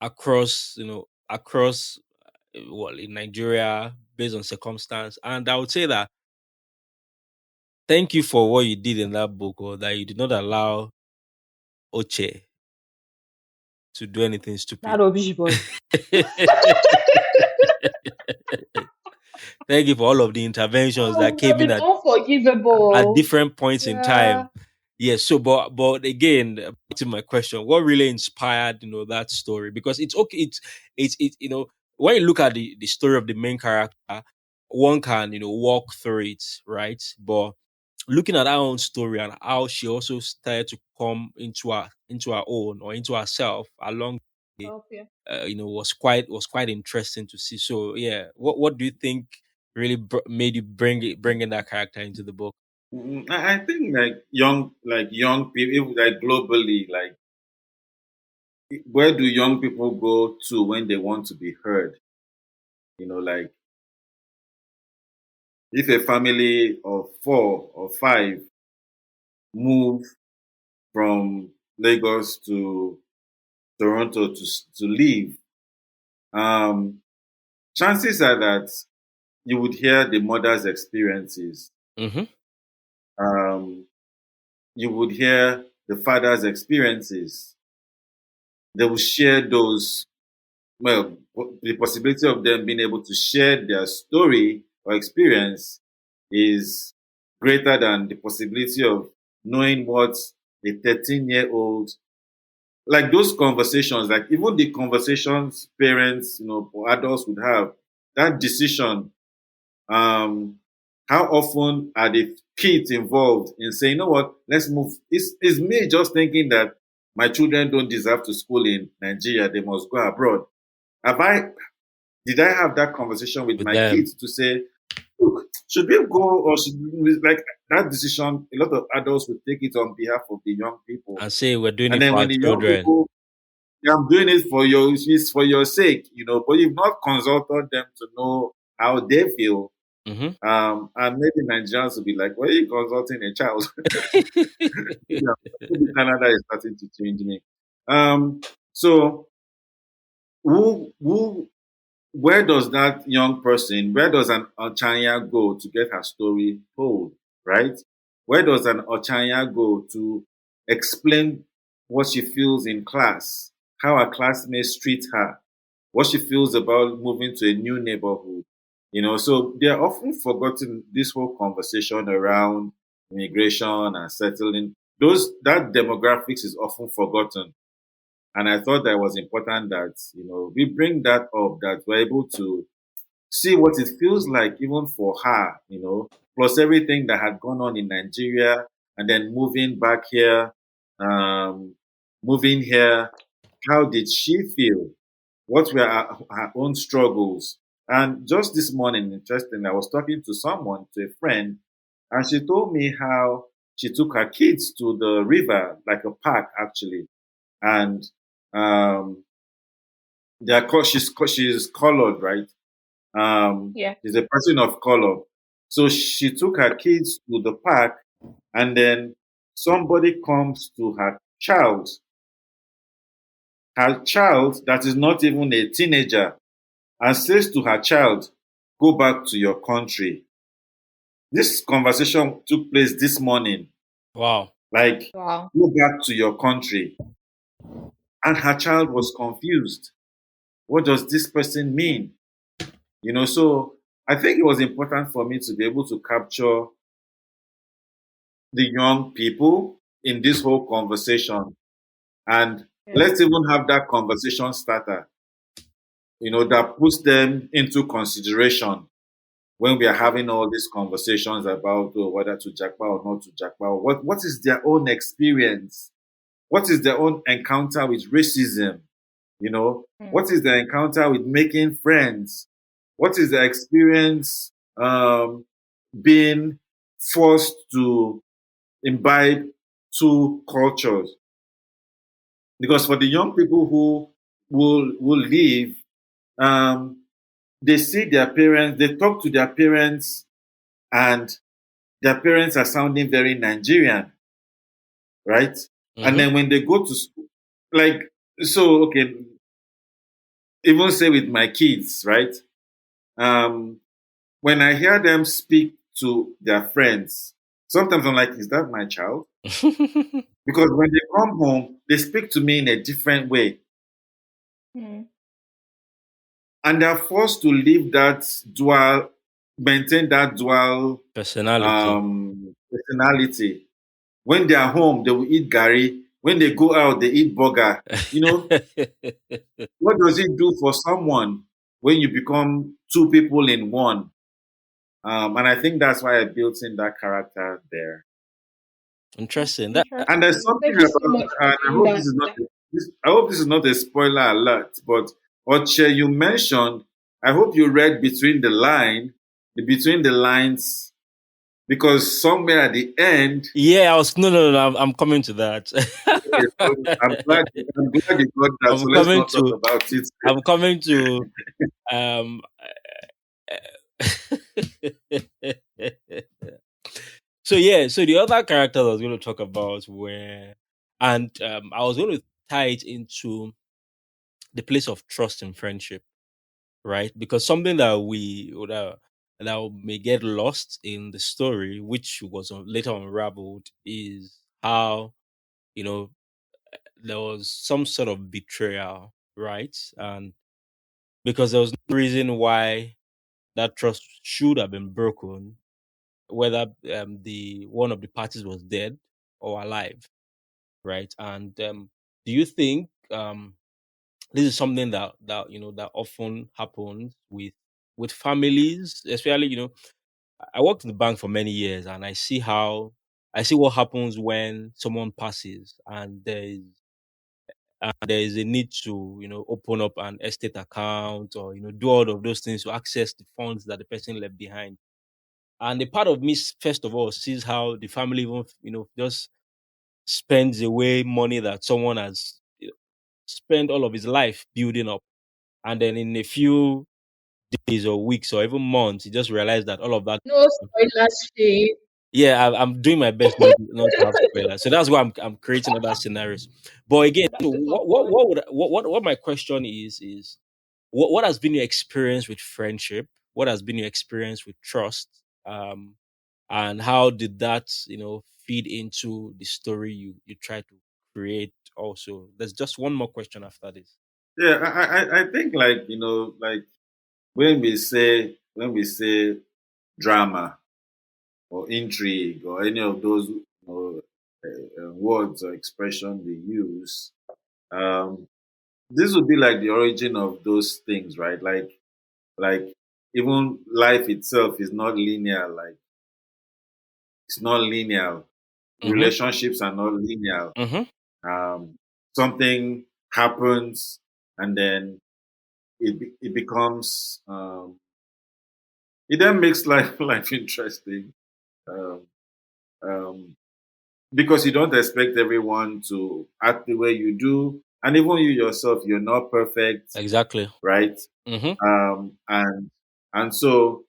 across, well, in Nigeria, based on circumstance. And I would say that thank you for what you did in that book, or that you did not allow Oche to do anything That stupid. rubbish boy. Thank you for all of the interventions Oh, that would have came in been at unforgivable. different points in Yeah. time. Yes. So, but again, back to my question, what really inspired, that story? Because it's okay. It's when you look at the story of the main character, one can walk through it, right? But looking at her own story and how she also started to come into her own, or into herself along the way, Okay. was quite interesting to see. So yeah, what do you think really made you bring in that character into the book? I think like young people, like globally, like where do young people go to when they want to be heard? Like if a family of 4 or 5 move from Lagos to Toronto to live, um, chances are that you would hear the mother's experiences. Mm-hmm. Um, you would hear the father's experiences. They will share those. Well, the possibility of them being able to share their story or experience is greater than the possibility of knowing what a 13-year-old, like those conversations, like even the conversations parents, or adults would have, that decision, um, how often are the kids involved in saying, what, let's move? It's me just thinking that my children don't deserve to school in Nigeria, they must go abroad. Have I did I have that conversation with With my them, kids to say, look, should we go or should we, like that decision? A lot of adults would take it on behalf of the young people. and say we're doing And it then for our when the young children. people, "Yeah, I'm doing it for it's for your sake, but you've not consulted them to know how they feel. Mm-hmm. And maybe Nigerians will be like, why are you consulting a child? Yeah, maybe Canada is starting to change me. So who where does that young person, where does an Ochanya go to get her story told, right? Where does an Ochanya go to explain what she feels in class, how her classmates treat her, what she feels about moving to a new neighborhood? So they are often forgotten this whole conversation around immigration and settling. That demographics is often forgotten. And I thought that it was important that, we bring that up, that we're able to see what it feels like even for her, plus everything that had gone on in Nigeria and then um, moving here. How did she feel? What were her own struggles? And just this morning, interesting, I was talking to someone, to a friend, and she told me how she took her kids to the river, like a park actually, and um, she's colored, right? Yeah. She's a person of color. So she took her kids to the park, and then somebody comes to her child that is not even a teenager, and says to her child, "Go back to your country." This conversation took place this morning. Wow. Like, Wow. go back to your country. And her child was confused. What does this person mean? So I think it was important for me to be able to capture the young people in this whole conversation. And Yeah. let's even have that conversation starter, that puts them into consideration when we are Yeah. having all these conversations about whether to jackpot or not to jackpot. What is their own experience? What is their own encounter with racism? Mm. What is their encounter with making friends? What is their experience being forced to imbibe two cultures? Because for the young people who will leave, um, they see their parents, they talk to their parents, and their parents are sounding very Nigerian, right? And Mm-hmm. then when they go to school, like, so, okay, even say with my kids, right? Um, when I hear them speak to their friends, sometimes I'm like, is that my child? Because when they come home, they speak to me in a different way. Mm. And they're forced to live that dual, maintain that dual Personality. personality. When they are home, they will eat gari. When they go out, they eat burger. What does it do for someone when you become two people in one? And I think that's why I built in that character there. Interesting. And there's Interesting. something Thank you so about, much for and I doing hope that. this is not, I hope this is not a spoiler alert, but Oche, you mentioned, I hope you read between the lines, because somewhere at the end, Yeah, I was no. I'm coming to that. okay, so I'm glad you got that. I'm So let's coming not talk to. about it. I'm coming to. Um. So yeah. So the other characters I was going to talk about were, and I was going to tie it into the place of trust and friendship, right? Because something that may get lost in the story, which was later unraveled, is how you know there was some sort of betrayal, right? And because there was no reason why that trust should have been broken, whether the one of the parties was dead or alive, right? And do you think this is something that often happens with families, especially I worked in the bank for many years, and I see what happens when someone passes, and there is a need to open up an estate account, or do all of those things to access the funds that the person left behind. And a part of me, first of all, sees how the family even just spends away money that someone has spent all of his life building up, and then in a few days or weeks or even months, you just realize that all of that. No spoilers, Shay. Yeah, I'm doing my best not to have spoilers. So that's why I'm creating other scenarios. But again, That's the whole point. what my question is what has been your experience with friendship? What has been your experience with trust? Um, and how did that feed into the story you try to create? Also, there's just one more question after this. Yeah, I think, like, like when we say drama or intrigue or any of those words or expression we use, um, this would be like the origin of those things, right? Like even life itself is not linear. Like, it's not linear. Mm-hmm. Relationships are not linear. Mm-hmm. Something happens, and then it becomes it then makes life interesting. Um, um, because you don't expect everyone to act the way you do, and even you yourself, you're not perfect, Exactly. right? Mm-hmm. And so,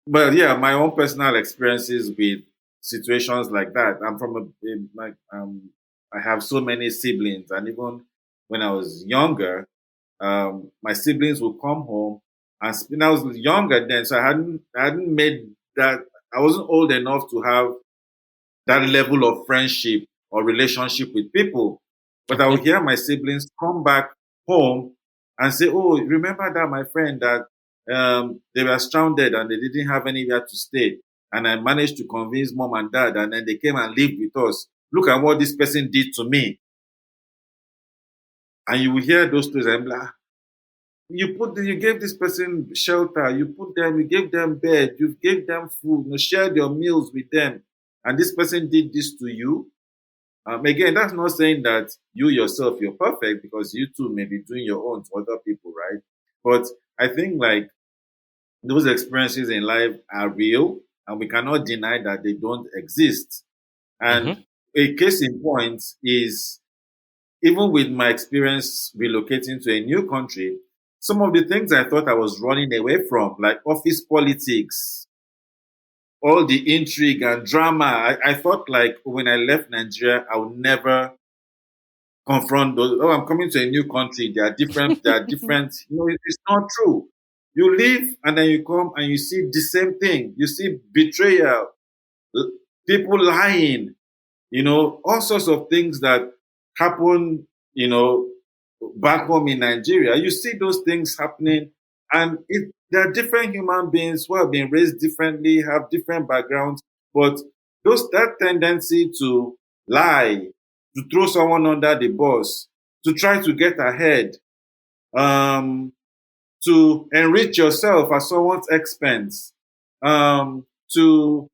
but yeah, my own personal experiences with situations like that. I'm from like I have so many siblings, and even when I was younger, my siblings would come home, and when I was younger then, so I hadn't made that. I wasn't old enough to have that level of friendship or relationship with people. But I Okay. would hear my siblings come back home and say, "Oh, remember that my friend that they were stranded and they didn't have anywhere to stay, and I managed to convince mom and dad, and then they came and lived with us. Look at what this person did to me." And you will hear those stories and be like, you gave this person shelter, you gave them bed, you gave them food, you shared your meals with them, and this person did this to you. Again, that's not saying that you yourself you're perfect, because you too may be doing your own to other people, right? But I think like those experiences in life are real, and we cannot deny that they don't exist. And Hmm. a case in point is, even with my experience relocating to a new country, some of the things I thought I was running away from, like office politics, all the intrigue and drama, I thought like when I left Nigeria, I would never confront those. Oh, I'm coming to a new country. They are different. They are different. It's not true. You leave and then you come and you see the same thing. You see betrayal, people lying, all sorts of things that happen, back home in Nigeria. You see those things happening, and there are different human beings who have been raised differently, have different backgrounds, but that tendency to lie, to throw someone under the bus, to try to get ahead, um, to enrich yourself at someone's expense, to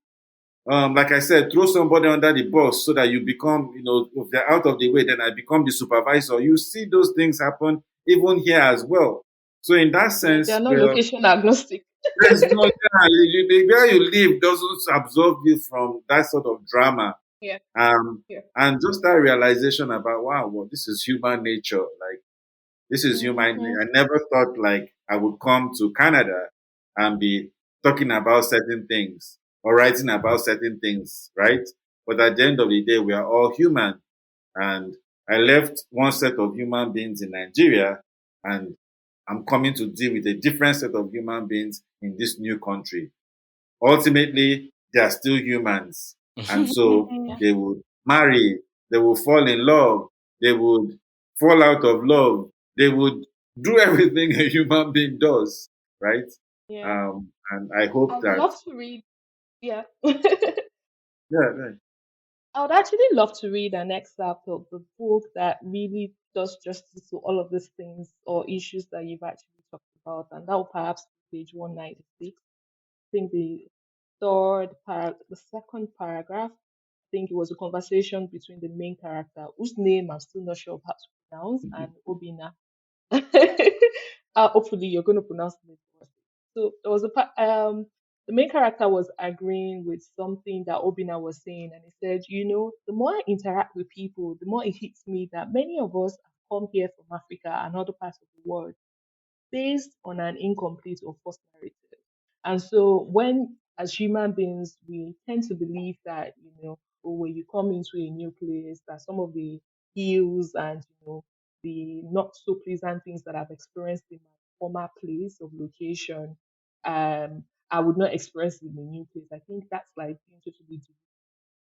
like I said, throw somebody under the bus so that you become, if they're out of the way, then I become the supervisor. You see those things happen even here as well. So in that Yeah, they are sense, not location agnostic. there's no, where you live doesn't absolve you from that sort of drama. Yeah, Um, yeah. and just that realization about, wow, well, this is human nature. Like, this is human. Mm-hmm. I never thought like I would come to Canada and be talking about certain things or writing about certain things, right? But at the end of the day, we are all human. And I left one set of human beings in Nigeria, and I'm coming to deal with a different set of human beings in this new country. Ultimately, they are still humans. And so Yeah, they would marry, they will fall in love, they would fall out of love, they would do everything a human being does, right? yeah. And I hope I would that, love to read. Yeah. yeah, yeah. I would actually love to read an excerpt of the book that really does justice to all of these things or issues that you've actually talked about, and that will perhaps be page 196. I think the second paragraph. I think it was a conversation between the main character, whose name I'm still not sure of how to pronounce, and Obina. Hopefully, you're going to pronounce it for us. So there was the main character was agreeing with something that Obina was saying, and he said, the more I interact with people, the more it hits me that many of us have come here from Africa and other parts of the world based on an incomplete or false narrative. And so, when as human beings, we tend to believe that, or when you come into a new place, that some of the ills and, the not so pleasant things that I've experienced in my former place of location, I would not experience it in a new place. I think that's like being totally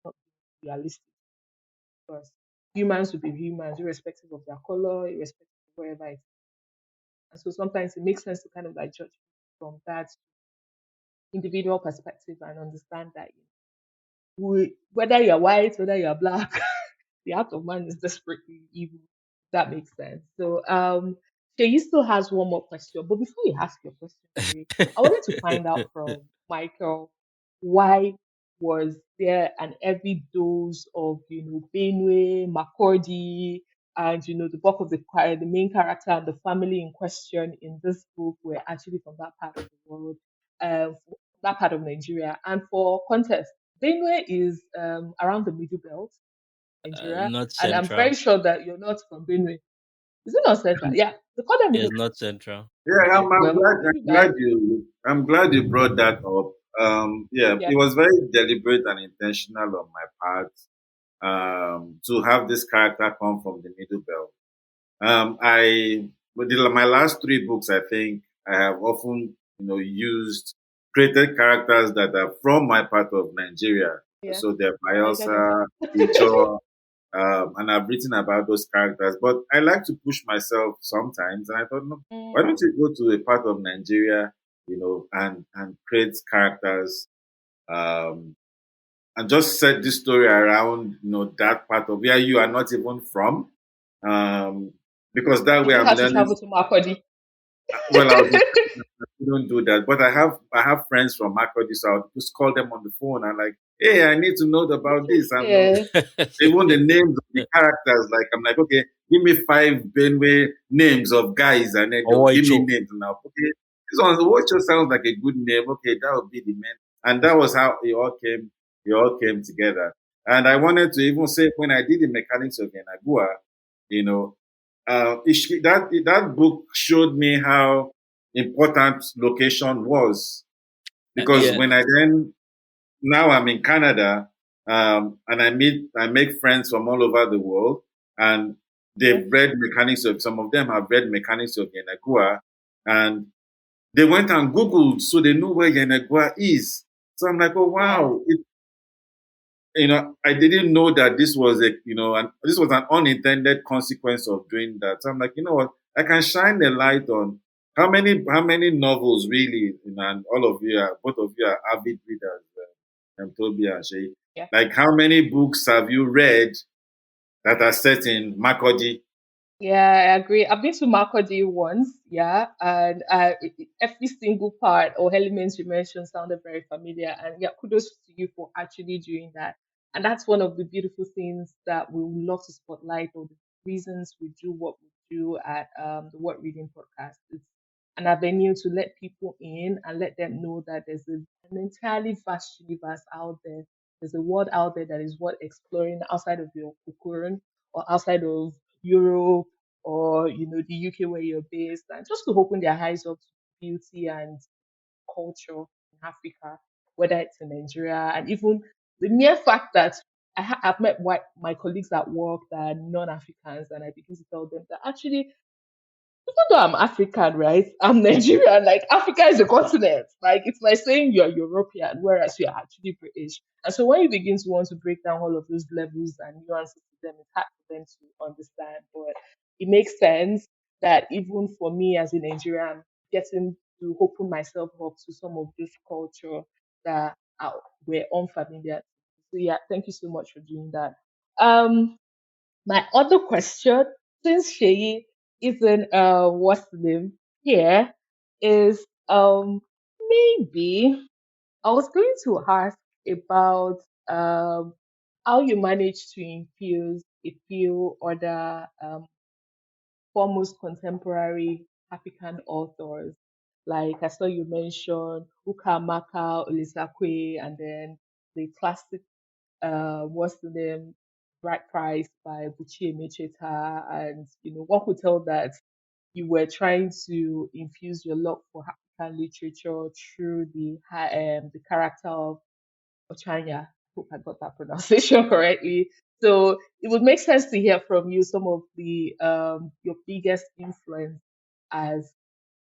not realistic because humans will be humans, irrespective of their color, irrespective of wherever it is. And so sometimes it makes sense to kind of like judge from that individual perspective and understand that whether you're white, whether you're black, the heart of man is desperately evil. That makes sense. So, Shay still has one more question, but before you ask your question, Shay, I wanted to find out from Michael why was there an heavy dose of Benue, Makurdi, and the bulk of the main character and the family in question in this book were actually from that part of the world, that part of Nigeria. And for context, Benue is around the middle belt, Nigeria, Not and I'm very central. sure that you're not from Benue. Is it not central? Yeah, they call them Yes, middle. not central. Yeah, Okay, well, you guys, I'm glad you brought that up. Yeah, yeah, it was very deliberate and intentional on my part, to have this character come from the middle belt. My last three books, I think I have often, used created characters that are from my part of Nigeria. yeah, So they're Niger Delta. Bayelsa, Ijo, and I've written about those characters. But I like to push myself sometimes, and I thought, no, why Mm, don't you go to a part of Nigeria, and create characters, um, and just set this story around, that part of where you are not even from, um, because that Did way you I'm have to learning. travel to Makurdi? well, I was in couldn't do that. But I have friends from Makodi, so I'll just call them on the phone and like, hey, I need to know about this. I'm not, Yeah. even the names of the characters. Like I'm like, okay, give me 5 Benway names of guys, and then they'll give me Owoicho. names. And I'll okay, this one Owoicho sounds like a good name. Okay, that would be the name. And that was how it all came together. And I wanted to even say when I did the Mechanics of Yenagoa, you know, that book showed me how important location was because Yeah. when I then now I'm in Canada, and I make friends from all over the world, and Yeah. some of them have read Mechanics of Yenagoa, and they went and Googled, so they know where Yenagoa is. So I'm like, oh Yeah. wow, I didn't know that this was an unintended consequence of doing that. So I'm like, you know what? I can shine the light on how many novels really, and both of you are avid readers, Toby and Shay. Yeah. Like, how many books have you read that are set in Makodi? Yeah, I agree. I've been to Makodi once, yeah, and every single part or elements you mentioned sounded very familiar. And yeah, kudos to you for actually doing that. And that's one of the beautiful things that we would love to spotlight, or the reasons we do what we do at the What Reading Podcast. It's an avenue to let people in and let them know that there's an entirely vast universe out there. There's a world out there that is worth exploring outside of your cocoon or outside of Europe or the UK where you're based, and just to open their eyes up to beauty and culture in Africa, whether it's in Nigeria, and even the mere fact that I've met my colleagues at work that are non-Africans, and I begin to tell them that actually, even though I'm African, right? I'm Nigerian. Like, Africa is a continent. Like, it's like saying you're European, whereas you're actually British. And so when you begin to want to break down all of those levels and nuances to them, it's hard for them to understand. But it makes sense that even for me as a Nigerian, getting to open myself up to some of this culture that were unfamiliar. So yeah, thank you so much for doing that. My other question, since Sheyi isn't what's the name here, is maybe I was going to ask about how you manage to infuse a few other foremost contemporary African authors. Like I saw you mention Ukamaka, Olisakwe, and then the classic what's the name, Bright Price by Buchi Emecheta, and one could tell that you were trying to infuse your love for African literature through the character of Ochanya. Hope I got that pronunciation correctly. So it would make sense to hear from you some of the your biggest influence as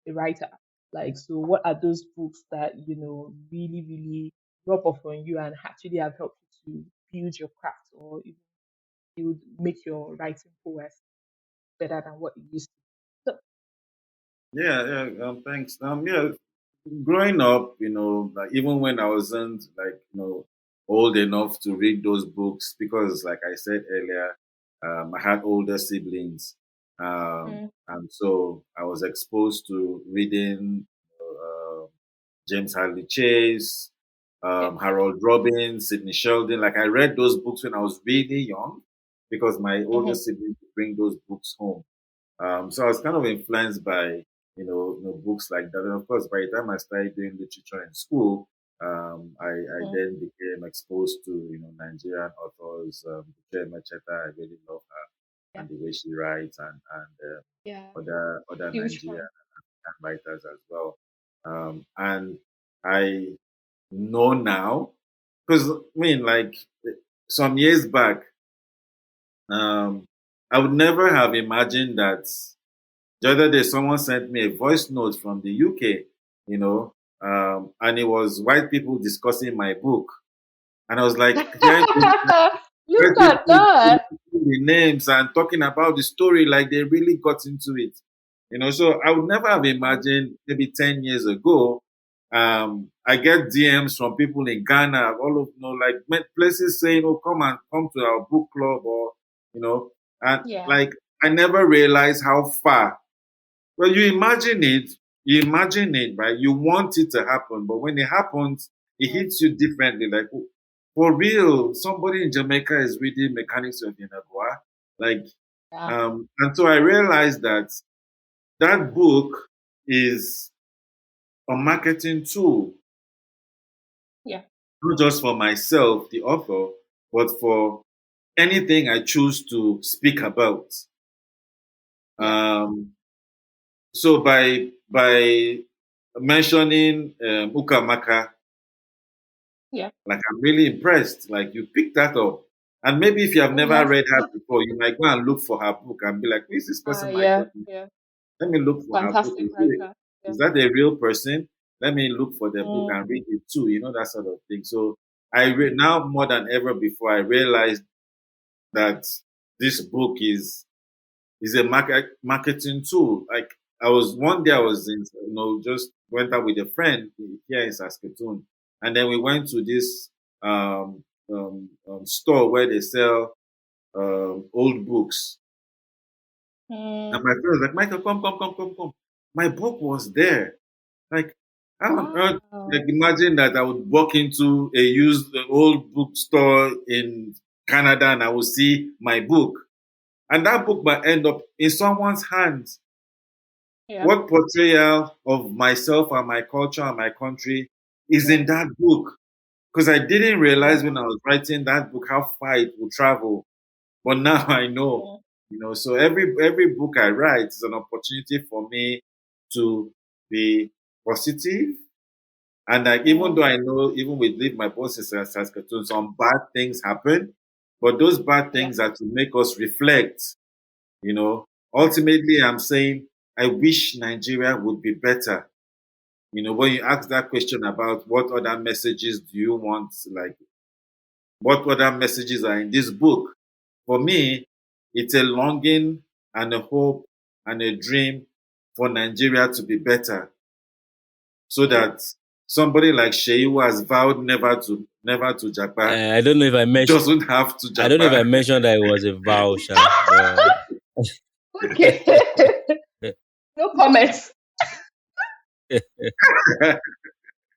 a writer. Like, so what are those books that really, really rub off on you and actually have helped you to build your craft, or even build make your writing prowess better than what it used to? So, Yeah, yeah. Thanks. Yeah. Growing up, like even when I wasn't like old enough to read those books, because like I said earlier, I had older siblings, mm, and so I was exposed to reading James Hadley Chase, yeah. Harold Robbins, Sidney Sheldon. Like I read those books when I was really young, because my older Mm-hmm. siblings would bring those books home. So I was kind of influenced by books like that. And of course, by the time I started doing literature in school, I Mm-hmm. then became exposed to Nigerian authors. Buchi Emecheta, I really love her Yeah. and the way she writes, and Yeah. other Huge Nigerian fan. writers as well. And I know now, because I mean, like some years back, um, I would never have imagined that. The other day, someone sent me a voice note from the UK, and it was white people discussing my book. And I was like, hearing Look white at people that. the names and talking about the story like they really got into it. So I would never have Mm, imagined maybe 10 years ago. I get DMs from people in Ghana, all of like places saying, "Oh, come to our book club," or and yeah. like I never realized how far Well, you imagine it, right? You want it to happen, but when it happens, it Mm, hits you differently. Like, oh, for real, somebody in Jamaica is reading Mechanics of Yenagoa. Like, yeah, and so I realized that that book is a marketing tool, yeah, not just for myself, the author, but for anything I choose to speak about. yeah, Um, so by mentioning Ukamaka, yeah. like I'm really impressed. Like you picked that up. And maybe if you have Oh never yes. read her before, you might go and look for her book and be like, who is this person Yeah, Michael? yeah. Let me look for her book. Fantastic writer. Yeah. Is that a real person? Let me look for the book Mm, and read it too, that sort of thing. So now more than ever before, I realized that this book is a marketing tool. Like one day I yeah. was in, just went out with a friend here in Saskatoon, and then we went to this store where they sell old books. And Mm, my friend was like, Michael, come, come, come, come, come. My book was there. Like, how on earth? Like, wow. imagine that I would walk into a used old bookstore in Canada and I would see my book. And that book might end up in someone's hands. Yeah, What portrayal of myself and my culture and my country is yeah, in that book? Because I didn't yeah. realize when I was writing that book how far it would travel. But now I know, Mm, So every book I write is an opportunity for me to be positive. And like even mm, though I know, even with Leave My Boss in Saskatoon, some bad things happen, but those bad yeah. things are to make us reflect. Ultimately, I'm saying I wish Nigeria would be better. When you ask that question about what other messages do you want, like what other messages are in this book, for me, it's a longing and a hope and a dream for Nigeria to be better, so Yeah. that somebody like Sheyi who has vowed never to Japa I don't know if I mentioned. doesn't have to I don't know if I Japa. mentioned that it was a voucher, but Okay. No comments.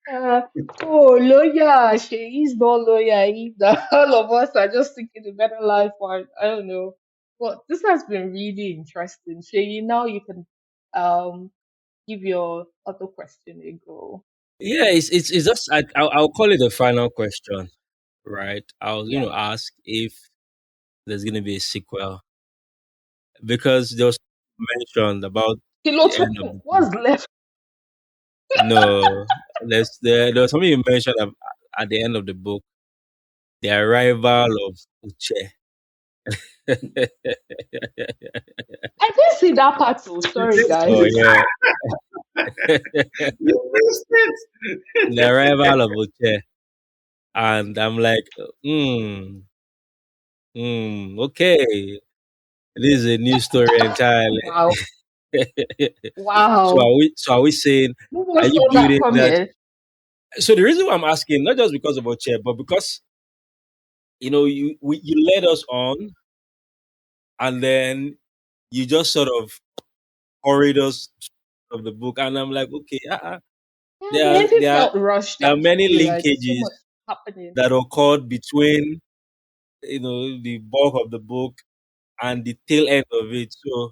Uh, oh, lawyer. She is not lawyer either. All of us are just thinking the better life for, I don't know. But this has been really interesting. Shay, now you can um give your other question a go. yeah, it's just I'll call it the final question, right? I was going Yeah. to ask if there's going to be a sequel because there was mentioned about Kilo the two. end of the book. What's left? No, there was something you mentioned at the end of the book, the arrival of Uche. I didn't see that part too. You Sorry, missed Oh guys. it. yeah, You missed the arrival of Uche, and I'm like, hmm, okay, this is a new story entirely. Wow. So Wow. are we saying, Who are was you on that building that? comment? So the reason why I'm asking, not just because of Oche, but because you led us on, and then you just sort of hurried us of the book, and I'm like, okay, Yeah, the there are ending there are felt rushed there are many actually. Like there's so linkages much happening. that occurred between the bulk of the book and the tail end of it. So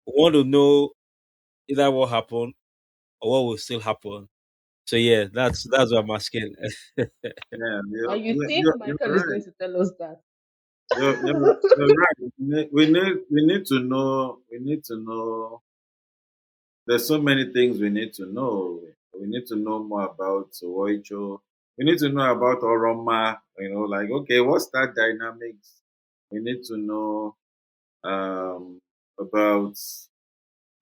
we want to know either what happened or what will still happen. So yeah, that's what I'm asking. Yeah, And you think you're Michael is right. going to tell us that? You're right. We need to know. We need to know. There's so many things we need to know. We need to know more about Sowoicho. We need to know about Oroma. Like okay, what's that dynamics? We need to know about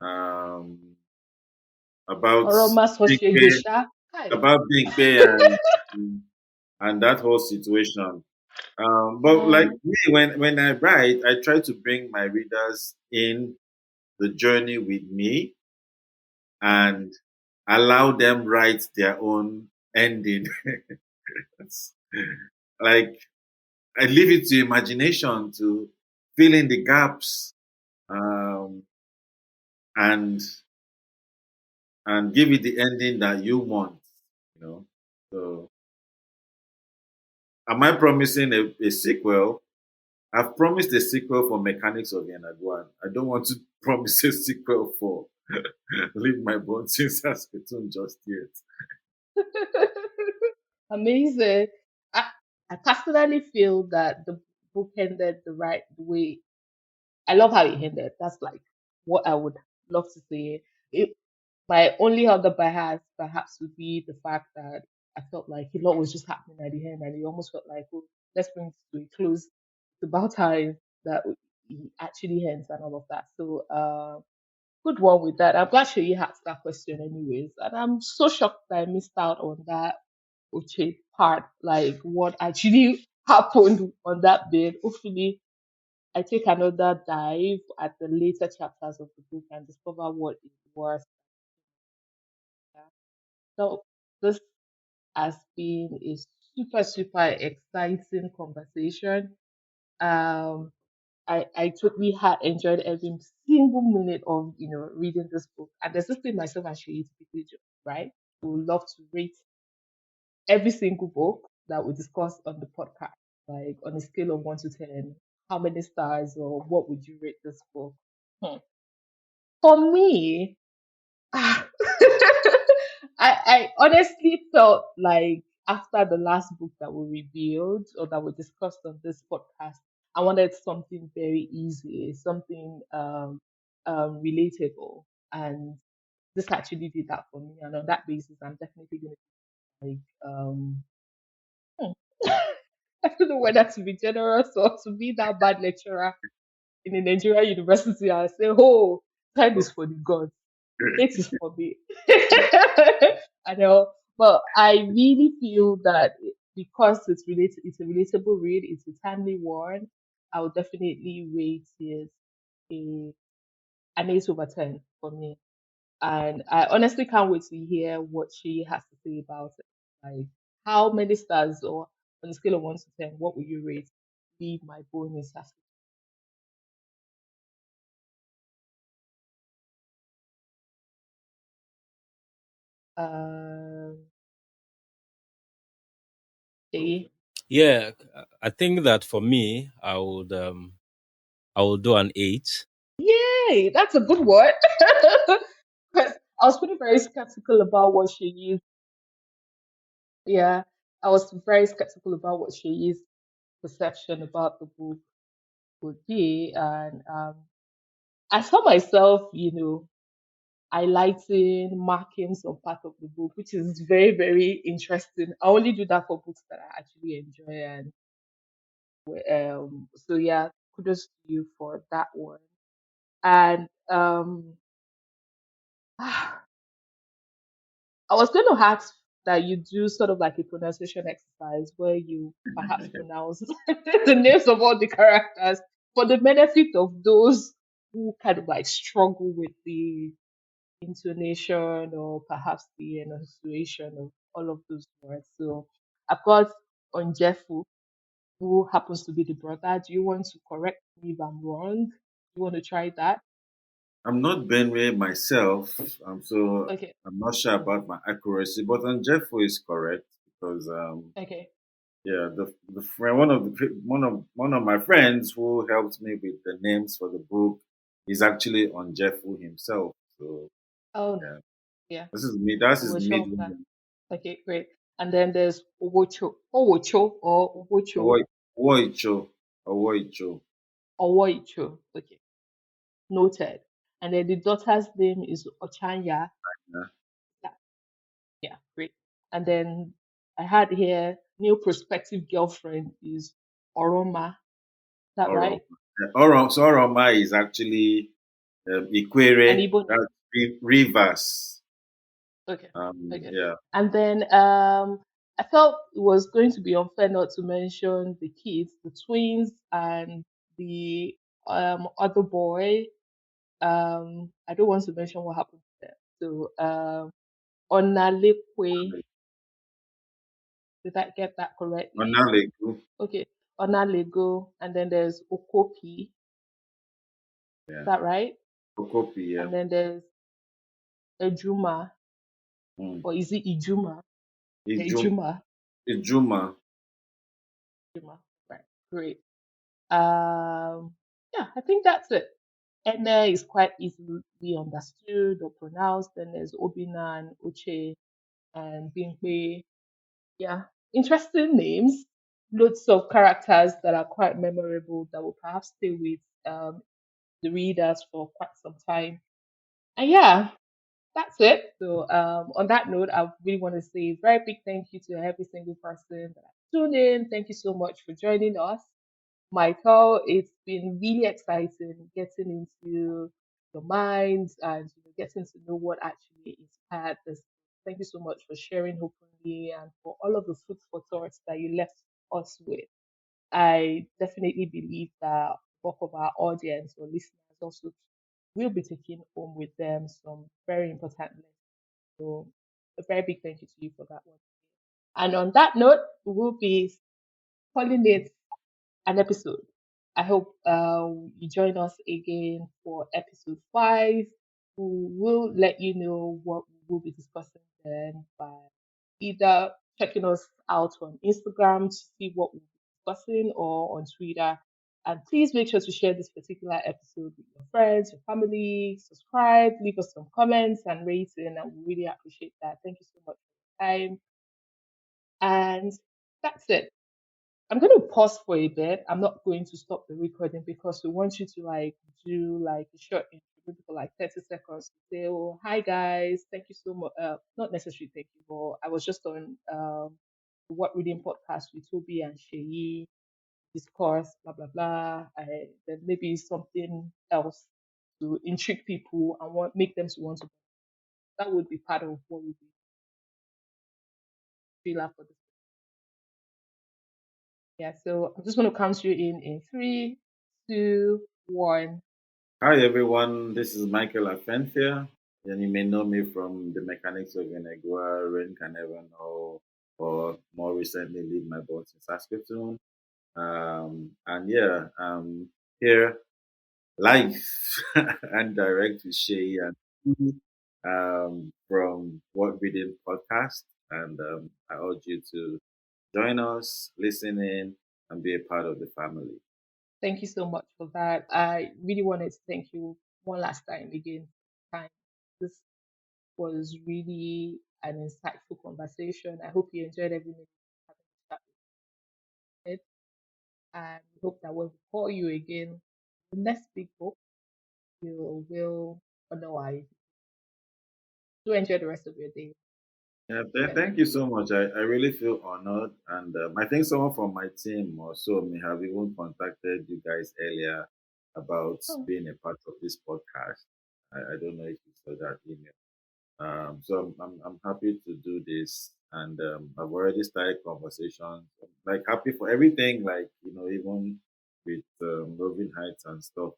um, about Oromas for Big Bay, Shegosha. Hi. and that whole situation. But like Mm, me, when I write, I try to bring my readers in the journey with me mm. and allow them write their own ending. It's like I leave it to imagination to fill in the gaps, um, and and give it the ending that you want. You know. So, am I promising a sequel? I've promised a sequel for Mechanics of Yenagoa. I don't want to promise a sequel for Leave My Bones in Saskatoon just yet. Amazing. I, I personally feel that the book ended the right way. I love how it ended. That's like what I would love to say. It, my only other bias perhaps would be the fact that I felt like a lot was just happening at the end, and it almost felt like, oh, let's bring it to a close. It's about time that it actually ends and all of that. So, good one with that. I'm glad you asked that question, anyways. And I'm so shocked that I missed out on that Uche part, like what actually happened on that bit. Hopefully, I take another dive at the later chapters of the book and discover what it was. So this has been a super, super exciting conversation. Um, I totally had enjoyed every single minute of reading this book. And there's this thing myself and she typically do, right? We would love to rate every single book that we discuss on the podcast, like on a scale of 1 to 10, how many stars or what would you rate this book? Hmm. For me, I I honestly felt like after the last book that we reviewed or that we discussed on this podcast, I wanted something very easy, something relatable, and this actually did that for me. And on that basis, I'm definitely going to like hmm. I don't know whether to be generous or to be that bad lecturer in a Nigerian university and say, "Oh, time is for the gods." It is for me. I know, but I really feel that because it's a relatable read, it's a timely one. I would definitely rate it a an 8/10 for me. And I honestly can't wait to hear what she has to say about it. Like, how many stars, or on a scale of 1 to 10, what would you rate Leave My Bonus as? Um, a Yeah, I think that for me, I will do an 8. Yay, that's a good one. 'Cause I was pretty very skeptical about what she used. Yeah, I was very skeptical about what she used perception about the book would be, and I saw myself, highlighting, marking some part of the book, which is very, very interesting. I only do that for books that I actually enjoy, and so yeah, kudos to you for that one. And I was going to ask that you do sort of like a pronunciation exercise where you perhaps pronounce the names of all the characters for the benefit of those who kind of like struggle with the intonation or perhaps the enunciation of all of those words. So I've got Onjefu, who happens to be the brother. Do you want to correct me if I'm wrong? Do you want to try that? I'm not Benway myself, so Okay, I'm not sure about my accuracy, but Jeffo is correct because okay. yeah, the friend one of the one of my friends who helped me with the names for the book is actually on Jeffo himself. So Oh, yeah, yeah. this is me. That's his We're sure of middle that. name. Okay, great. And then there's Owocho or Owocho Owoi- Owoicho. Owoicho. or Woicho. Okay, noted. And then the daughter's name is Ochanya. Yeah, Yeah, yeah, great. And then I had here new prospective girlfriend is Oroma. Is that Oroma. right? So Oroma is actually And Ikwere. Igbo name. That's Rivers. Okay, okay. Yeah. And then I felt it was going to be unfair not to mention the kids, the twins, and the other boy. I don't want to mention what happened to them. So Onalekwe, did I get that correctly? Onalegu. Okay, Onalego, and then there's Okopi, is Yeah. that right? Okopi. Yeah. And then there's Ejuma, Mm. or is it Ijuma? Ijum, Ejuma. Ijuma. Ejuma. Right. Great. Yeah, I think that's it. Ene is quite easily understood or pronounced. Then there's Obina and Uche and Bingbe. Yeah, interesting names. Loads of characters that are quite memorable that will perhaps stay with the readers for quite some time. And yeah, that's it. So on that note, I really want to say a very big thank you to every single person that tuned in. Thank you so much for joining us. Michael, it's been really exciting getting into your minds and getting to know what actually inspired this. Thank you so much for sharing openly and for all of the food for thoughts that you left us with. I definitely believe that both of our audience or listeners also will be taking home with them some very important lessons. So a very big thank you to you for that one. And on that note, we will be calling it an episode. I hope you join us again for episode 5. We will let you know what we will be discussing then by either checking us out on Instagram to see what we'll be discussing or on Twitter. And please make sure to share this particular episode with your friends, your family, subscribe, leave us some comments and rating, and we really appreciate that. Thank you so much for your time. And that's it. I'm going to pause for a bit. I'm not going to stop the recording because we want you to do like a short intro, maybe for like 30 seconds to say, oh, hi guys, thank you so much. Not necessarily thank you, but I was just on the What Reading podcast with Toby and Sheyi, discourse, blah, blah, blah. Then maybe something else to intrigue people and make them to want to. That would be part of what we do. Trailer for this. Yeah, so I'm just going to count you in 3, 2, 1. Hi everyone, this is Michael Afenfia, and you may know me from the Mechanics of Yenagoa, Rain Can Never Know, or more recently, Leave My Boats in Saskatoon. And yeah, here live and direct with Shay and from What We Did podcast. And I urge you to join us, listen in, and be a part of the family. Thank you so much for that. I really wanted to thank you one last time again. Time. This was really an insightful conversation. I hope you enjoyed every minute of having a chat with it. And we hope that when we call you again, the next big book, you will honor our. Do enjoy the rest of your day. Yeah, Yeah. thank you so much. I really feel honored. And I think someone from my team also may have even contacted you guys earlier about Oh, being a part of this podcast. I don't know if you saw that email. So I'm happy to do this. And I've already started conversations. I'm, like happy for everything, like, even with Roving Heights and stuff.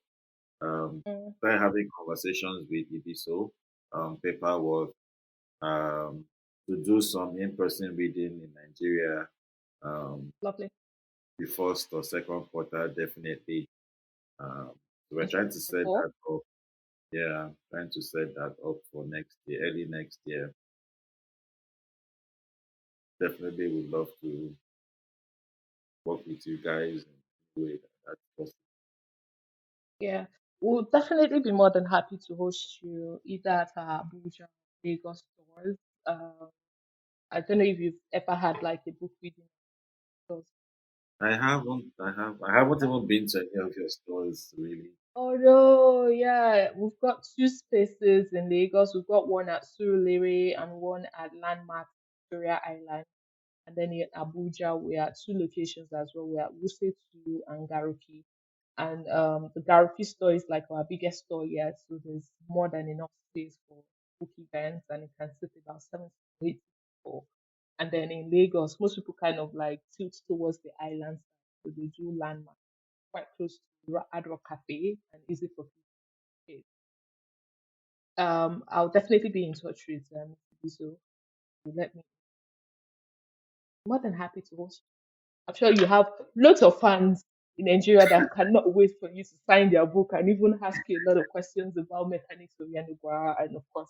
mm, Started having conversations with Ibiso, paperwork, to do some in-person reading in Nigeria, lovely. the first or second quarter, definitely. We're trying to set Before. that up. Yeah, trying to set that up for next year, early next year. Definitely would love to work with you guys in a way that's possible. Yeah. We'll definitely be more than happy to host you either at our Abuja or Lagos stores. Um, I don't know if you've ever had like a book reading stores. I haven't even been to any of your stores really. Oh no, yeah, we've got two spaces in Lagos. We've got one at Surulere and one at Landmark Victoria Island. And then in Abuja, we are two locations as well. We are Wuse 2 and Garuki. And the Garuki store is like our biggest store yet, so there's more than enough space for book events, and it can sit about 7 to 8 people. And then in Lagos, most people kind of like tilt towards the islands, so they do Landmark quite close to Hard Rock Cafe and easy for people. I'll definitely be in touch with so you let me. More than happy to host. I'm sure you have lots of fans in Nigeria that cannot wait for you to sign their book and even ask you a lot of questions about Mechanics of Yenagoa and of course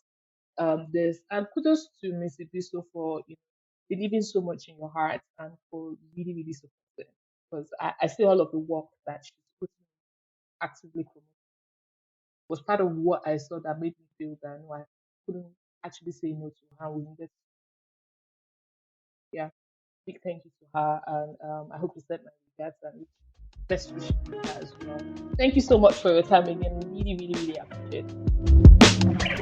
this. And kudos to Miss Ibiso for believing so much in your heart and for really, really supporting. Because I see all of the work that she's putting actively promoting was part of what I saw that made me feel that no, I couldn't actually say no to her. We needed, yeah, big thank you to her, and I hope you sent my regards and best wishes to her as well. Thank you so much for your time again. Really, really, really appreciate it.